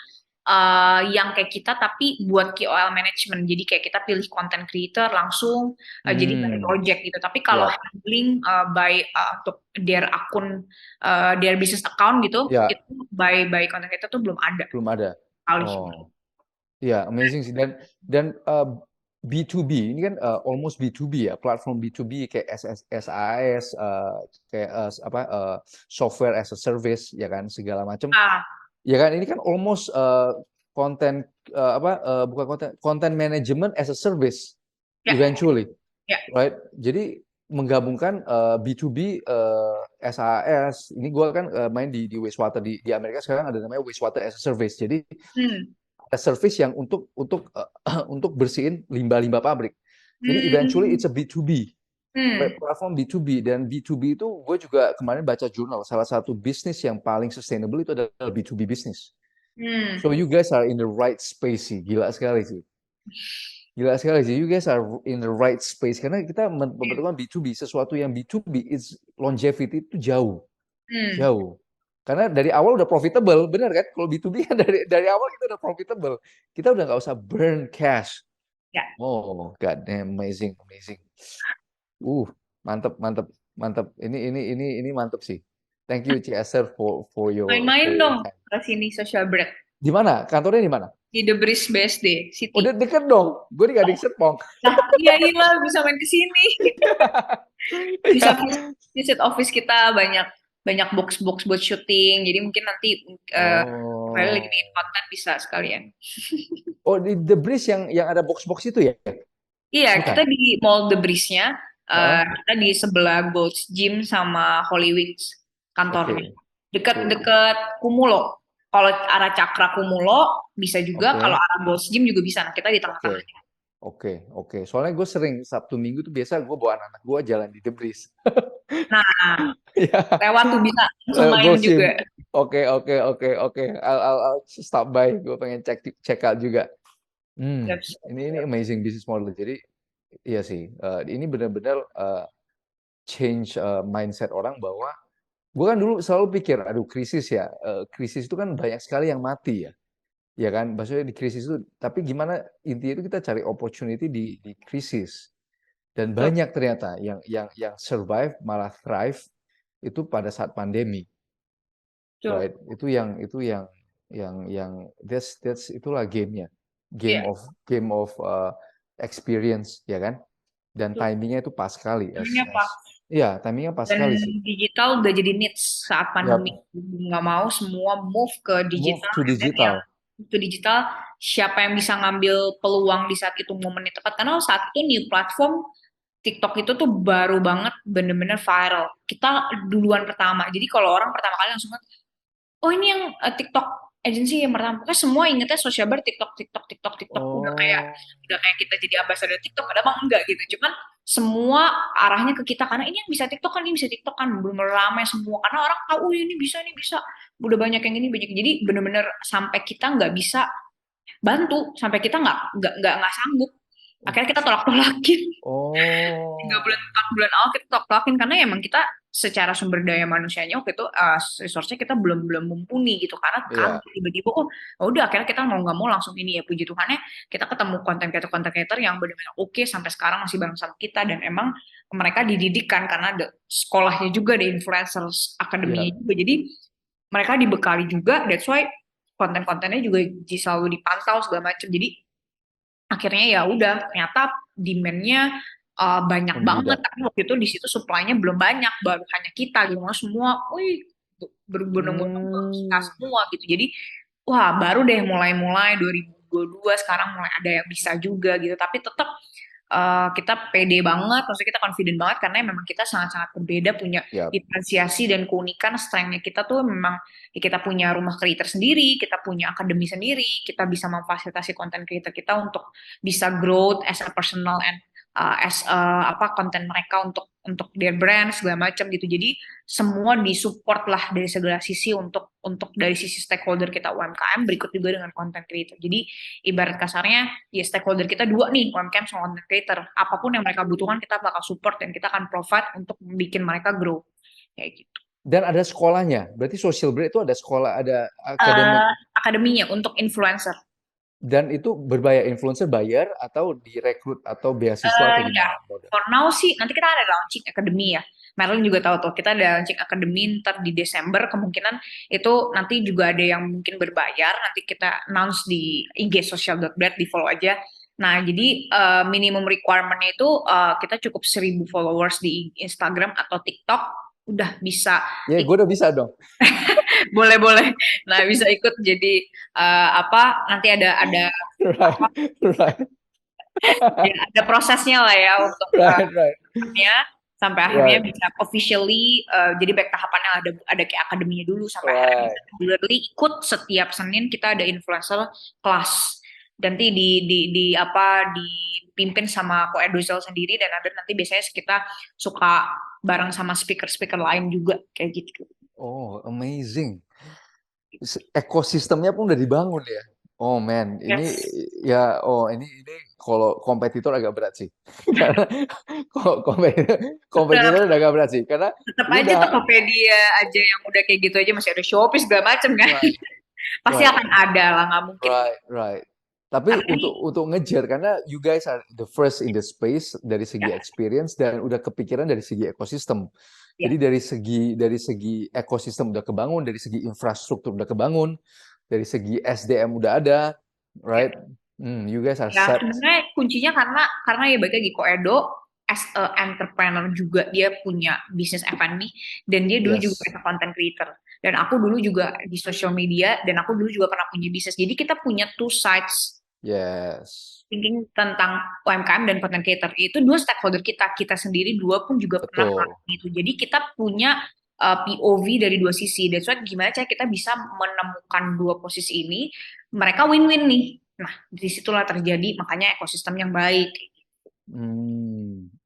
yang kayak kita tapi buat KOL management jadi kayak kita pilih content creator langsung jadi by Hmm. project gitu tapi kalau Yap. handling by untuk their akun their business account gitu Ya. itu by content creator tuh belum ada Belum ada. kali. Oh. Ya, amazing sih. Dan B2B ini kan almost B2B ya, platform B2B kayak SaaS, kayak apa software as a service ya kan segala macam. Ah, Ya kan ini kan almost konten bukan konten management as a service ya, eventually, ya. right? Jadi menggabungkan B2B SaaS. Ini gua kan main di wastewater di Amerika sekarang ada namanya wastewater as a service. Jadi Hmm. ada service yang untuk untuk bersihin limbah-limbah pabrik. Jadi eventually Hmm. it's a B2B, Hmm. platform B2B dan B2B itu gue juga kemarin baca jurnal salah satu bisnis yang paling sustainable itu adalah B2B bisnis. Hmm. So you guys are in the right space sih, gila sekali sih. Gila sekali sih, you guys are in the right space karena kita mempertemukan B2B, sesuatu yang B2B is longevity itu jauh. Hmm. Jauh. Karena dari awal udah profitable, benar kan? Kalau B2B kan dari awal kita udah profitable. Kita udah nggak usah burn cash. Ya. Oh, God damn, amazing, amazing. Uh, mantep, mantep, mantep. Ini mantep sih. Thank you, Ci Esther, for Main-main your dong time. ke sini social break Di mana? Kantornya di mana? di The Breeze BSD Oh, City. deket dong. Gue di Gading Serpong. Nah, iya iya bisa main ke sini. Bisa Ya. visit office kita banyak banyak box-box buat syuting. Jadi mungkin nanti eh Feli lagi bikin Oh. konten bisa sekalian. Oh, di The Breeze yang ada box-box itu ya? Iya, kita Bukan? di Mall The Breeze-nya, Hah? kita di sebelah Gold's Gym sama Holy Wings kantornya. Oke. Oke. Dekat-dekat Kumulo. Kalau arah Cakra Kumulo bisa juga, kalau Oke. arah Gold's Gym juga bisa. Nah, kita di Oke. tengah-tengahnya. Oke. Oke. Soalnya gue sering Sabtu Minggu tuh biasa gue bawa anak-anak gue jalan di The Breeze. Nah, Ya. lewat tuh bisa langsung main juga. Gosim. Oke, oke, oke, oke. I'll stop by. Gue pengen check out juga. That's- Ini amazing business model. Jadi iya sih. Ini benar-benar change mindset orang bahwa gue kan dulu selalu pikir, aduh krisis ya. Krisis itu kan banyak sekali yang mati ya. Ya kan, maksudnya di krisis itu. Tapi gimana intinya itu kita cari opportunity di krisis. Dan Betul, banyak ternyata yang survive malah thrive itu pada saat pandemi. betul. Right, itu yang that's itulah gamenya, Iya, game of experience ya kan, dan betul. timingnya itu pas sekali, Namanya apa? iya timingnya pas Dan sekali sih, digital udah jadi needs saat ya pandemi. Nggak mau semua move ke move digital, to and then yang digital, itu digital, siapa yang bisa ngambil peluang di saat itu momennya tepat. Karena saat itu new platform TikTok itu tuh baru banget bener-bener viral. Kita duluan pertama. Jadi kalau orang pertama kali langsung oh ini yang TikTok agency yang pertama. Pokoknya semua ingetnya social bar TikTok, TikTok, TikTok, TikTok. oh Udah kayak kita jadi ambassador TikTok. Ada bang enggak gitu. Cuman semua arahnya ke kita karena ini yang bisa TikTok kan, ini bisa TikTok kan. Belum ramai semua karena orang tahu "Oh, ini bisa, ini bisa. Udah banyak yang ini banyak. Jadi bener-bener sampai kita nggak bisa bantu, sampai kita nggak sanggup. Akhirnya kita tolak-tolakin. 3 bulan, oh 4 bulan awal kita tolak-tolakin karena emang kita secara sumber daya manusianya waktu itu resource-nya kita belum belum mumpuni gitu karena iya kaget tiba-tiba oh udah akhirnya kita mau nggak mau langsung ini ya puji Tuhannya kita ketemu konten creator yang benar-benar oke sampai sekarang masih bareng sama kita dan emang mereka dididik kan karena ada sekolahnya juga ada influencers akademinya iya juga jadi mereka dibekali juga that's why konten-kontennya juga selalu dipantau segala macam jadi akhirnya ya udah ternyata demand-nya banyak banget, Membludak. tapi waktu itu di situ supply-nya belum banyak, baru hanya kita gitu. Maksudnya semua, wih, berbondong-bondong ke kita Hmm, semua gitu. Jadi, wah baru deh mulai-mulai 2022 sekarang mulai ada yang bisa juga gitu. Tapi tetap kita pede banget, maksudnya kita confident banget karena memang kita sangat-sangat berbeda, punya ya. diferensiasi dan keunikan. Strength-nya kita tuh memang ya kita punya rumah creator sendiri, kita punya akademi sendiri, kita bisa memfasilitasi konten creator kita untuk bisa growth as a personal and as apa konten mereka untuk their brand segala macam gitu. Jadi semua disupport lah dari segala sisi untuk dari sisi stakeholder kita UMKM, berikut juga dengan content creator. Jadi ibarat kasarnya ya stakeholder kita dua nih, UMKM sama content creator. Apapun yang mereka butuhkan kita bakal support dan kita akan provide untuk bikin mereka grow kayak gitu. Dan ada sekolahnya. Berarti Social Blade itu ada sekolah, ada akademik. Akademinya untuk influencer. Dan itu berbayar, influencer bayar atau direkrut atau beasiswa atau Ya, gimana? for now sih nanti kita ada launching academy ya. Marilyn juga tahu tuh kita ada launching academy ntar di Desember, kemungkinan itu nanti juga ada yang mungkin berbayar, nanti kita announce di IG social.blad, di follow aja. Nah jadi minimum requirement-nya itu kita cukup 1.000 followers di Instagram atau TikTok udah bisa Ya, gue udah bisa dong. boleh boleh. Nah bisa ikut jadi apa nanti ada Right, right, ya, ada prosesnya lah ya untuk right, right, akhirnya sampai akhirnya right, bisa officially jadi back tahapannya ada kayak akademinya dulu sampai akhirnya bisa right. regularly ikut setiap Senin kita ada influencer kelas. Nanti di apa dipimpin sama Ko Edozel sendiri dan ada nanti biasanya kita suka bareng sama speaker-speaker lain juga kayak gitu. Oh, amazing. Ekosistemnya pun udah dibangun ya. Oh man, ini Yes. ya, oh ini kalau kompetitor agak berat sih. Karena kompetitor, Tetap, kompetitor udah agak berat sih. Karena tetap lu aja udah Tokopedia aja yang udah kayak gitu aja masih ada Shopee segala macem kan. right, Pasti right, akan ada lah, nggak mungkin. right, right. Tapi Karena ini untuk ngejar, karena you guys are the first in the space dari segi ya, experience dan udah kepikiran dari segi ekosistem. ya, Jadi dari segi ekosistem udah kebangun, dari segi infrastruktur udah kebangun, dari segi SDM udah ada, ya. right? You guys are Ya, set. sebenarnya kuncinya karena ya balik lagi Koedo as a entrepreneur juga dia punya bisnis F&B dan dia dulu juga Yes, as a content creator. Dan aku dulu juga di social media dan aku dulu juga pernah punya bisnis. Jadi kita punya two sides yes, thinking tentang UMKM dan content creator. Itu dua stakeholder kita. Kita sendiri dua pun juga pernah betul. ngalamin itu. Jadi kita punya POV dari dua sisi. That's why gimana cara kita bisa menemukan dua posisi ini, mereka win-win nih. Nah, disitulah terjadi makanya ekosistem yang baik.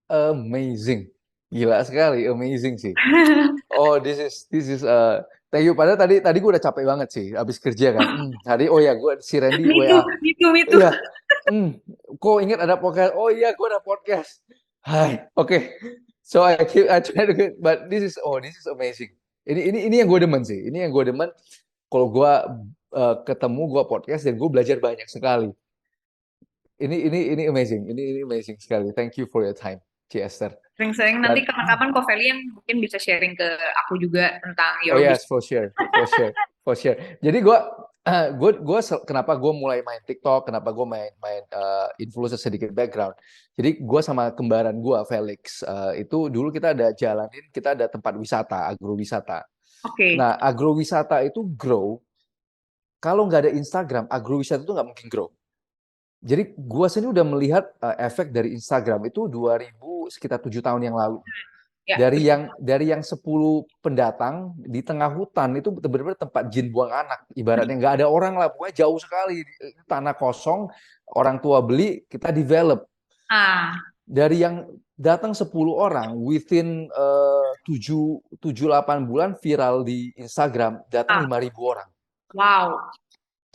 Amazing. Gila sekali, amazing sih. Oh, this is thank you. Padahal tadi gue udah capek banget sih habis kerja kan. Tadi oh ya gue si Randy Me too, WA. me too, me too. Iya. Kok ingat ada podcast? Oh iya, gue ada podcast. Hai, oke. So I try to get, but this is amazing. Ini yang gue demen sih. Ini yang gue demen. Kalau gue ketemu gue podcast dan gue belajar banyak sekali. Ini amazing. Ini amazing sekali. Thank you for your time, Ci Esther. Sering-sering nanti Dan kapan-kapan Kak Feli yang mungkin bisa sharing ke aku juga tentang oh your yes, business. for sure, for sure, for sure. Jadi gue kenapa gue mulai main TikTok, kenapa gue main influencer sedikit background. Jadi gue sama kembaran gue Felix itu dulu kita ada tempat wisata, agrowisata. Oke. Nah, agrowisata itu grow kalau nggak ada Instagram, agrowisata itu nggak mungkin grow. Jadi gue sendiri udah melihat efek dari Instagram itu 2000 sekitar 7 tahun yang lalu. Ya, dari betul. yang dari yang 10 pendatang di tengah hutan itu benar-benar tempat jin buang anak, ibaratnya nggak ada orang lah, pokoknya jauh sekali, tanah kosong, orang tua beli, kita develop. Ah, Dari yang datang 10 orang within 7-8 bulan viral di Instagram, datang ah, 5.000 orang. wow.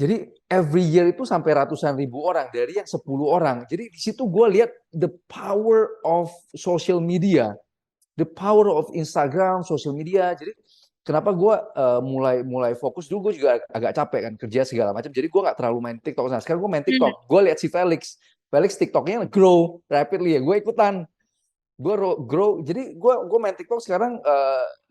Jadi every year itu sampai ratusan ribu orang dari yang 10 orang. Jadi di situ gue lihat the power of social media, the power of Instagram, social media. Jadi kenapa gue mulai fokus dulu, gue juga agak capek kan kerja segala macam. Jadi gue nggak terlalu main TikTok. Nah sekarang gue main Hmm. TikTok. Gue lihat si Felix TikToknya grow rapidly ya. Gue ikutan, gue grow. Jadi gue main TikTok sekarang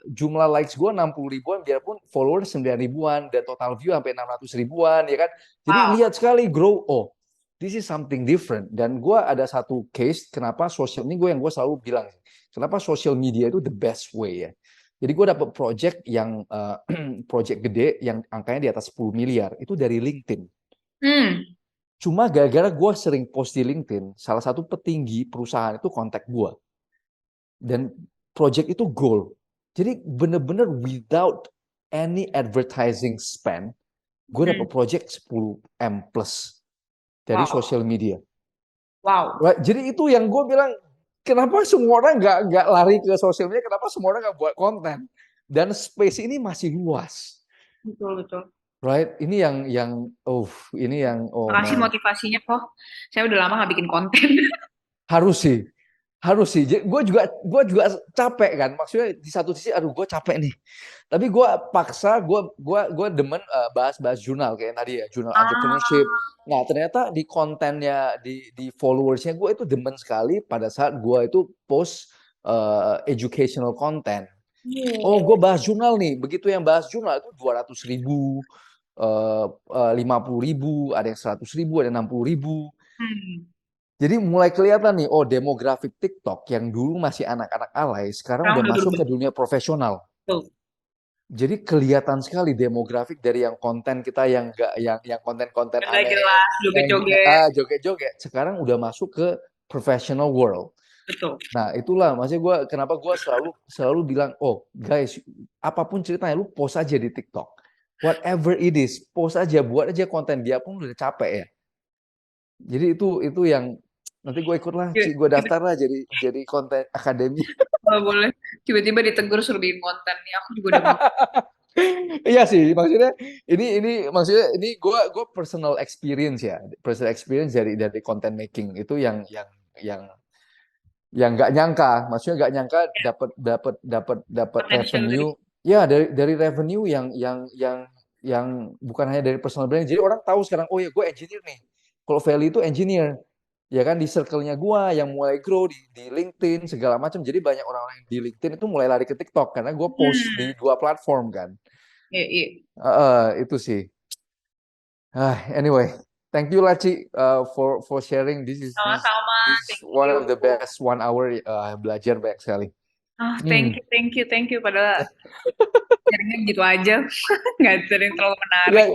jumlah likes gue 60 ribuan, biarpun followers 9 ribuan dan total view sampai 600 ribuan ya kan. Jadi Wow. lihat sekali grow. Oh, this is something different. Dan gue ada satu case kenapa sosial ini gue selalu bilang kenapa social media itu the best way ya. Jadi gue dapet project yang project gede yang angkanya di atas 10 miliar itu dari LinkedIn. Cuma gara-gara gue sering post di LinkedIn, salah satu petinggi perusahaan itu kontak gue. Dan project itu gold. Jadi bener-bener without any advertising spend, gue dapet project 10M plus dari social media. Wow. Right? Jadi itu yang gue bilang, kenapa semua orang nggak lari ke sosial media? Kenapa semua orang nggak buat konten? Dan space ini masih luas. Betul. Right? Ini Makasih motivasinya kok. Saya udah lama nggak bikin konten. Harus sih. Gue juga capek kan. Maksudnya di satu sisi, aduh gue capek nih. Tapi gue paksa, gue demen bahas jurnal kayak tadi ya, jurnal entrepreneurship. Nah ternyata di kontennya, di followersnya gue itu demen sekali pada saat gue itu post educational content. Oh gue bahas jurnal nih. Begitu yang bahas jurnal itu 200.000, 50.000, ada yang 100.000, ada yang 60.000. Jadi mulai kelihatan nih, oh demografik TikTok yang dulu masih anak-anak alay, sekarang udah masuk ke dunia profesional. Jadi kelihatan sekali demografik dari yang konten kita yang konten-konten aneh, jelas, joget-joget, sekarang udah masuk ke professional world. Betul. Nah itulah maksudnya kenapa gue selalu bilang, oh guys, apapun ceritanya lu post aja di TikTok, whatever it is, post aja, buat aja konten, dia pun udah capek ya. Jadi itu yang nanti gue ikut lah, gue daftar lah jadi konten akademi. Oh, boleh. Tiba-tiba ditegur suruh bikin konten nih, aku juga udah mau. Iya sih, maksudnya ini gue personal experience ya, dari content making itu yang nggak nyangka, maksudnya nggak nyangka dapat revenue, ya dari revenue yang bukan hanya dari personal brand. Jadi orang tahu sekarang, oh ya gue engineer nih. Kalau Feli itu engineer, ya kan di circle-nya gue yang mulai grow di LinkedIn segala macam. Jadi banyak orang-orang di LinkedIn itu mulai lari ke TikTok karena gue post di 2 platform kan. Iya. Itu sih. Anyway, thank you Laci for sharing. This is one of the best 1 hour belajar banyak sekali. Thank you. Padahal sharingnya gitu aja, nggak ada yang terlalu menarik.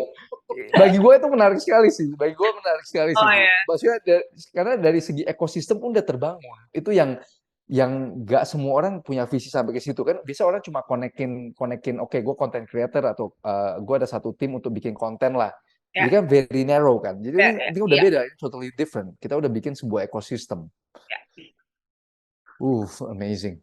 Bagi gue itu menarik sekali sih. Iya. Maksudnya karena dari segi ekosistem pun udah terbangun. Itu yang nggak semua orang punya visi sampai ke situ kan. Bisa orang cuma konekin. Oke, gue content creator atau gue ada satu tim untuk bikin konten lah. Jadi kan very narrow kan. Jadi ini udah beda, totally different. Kita udah bikin sebuah ekosistem. Amazing.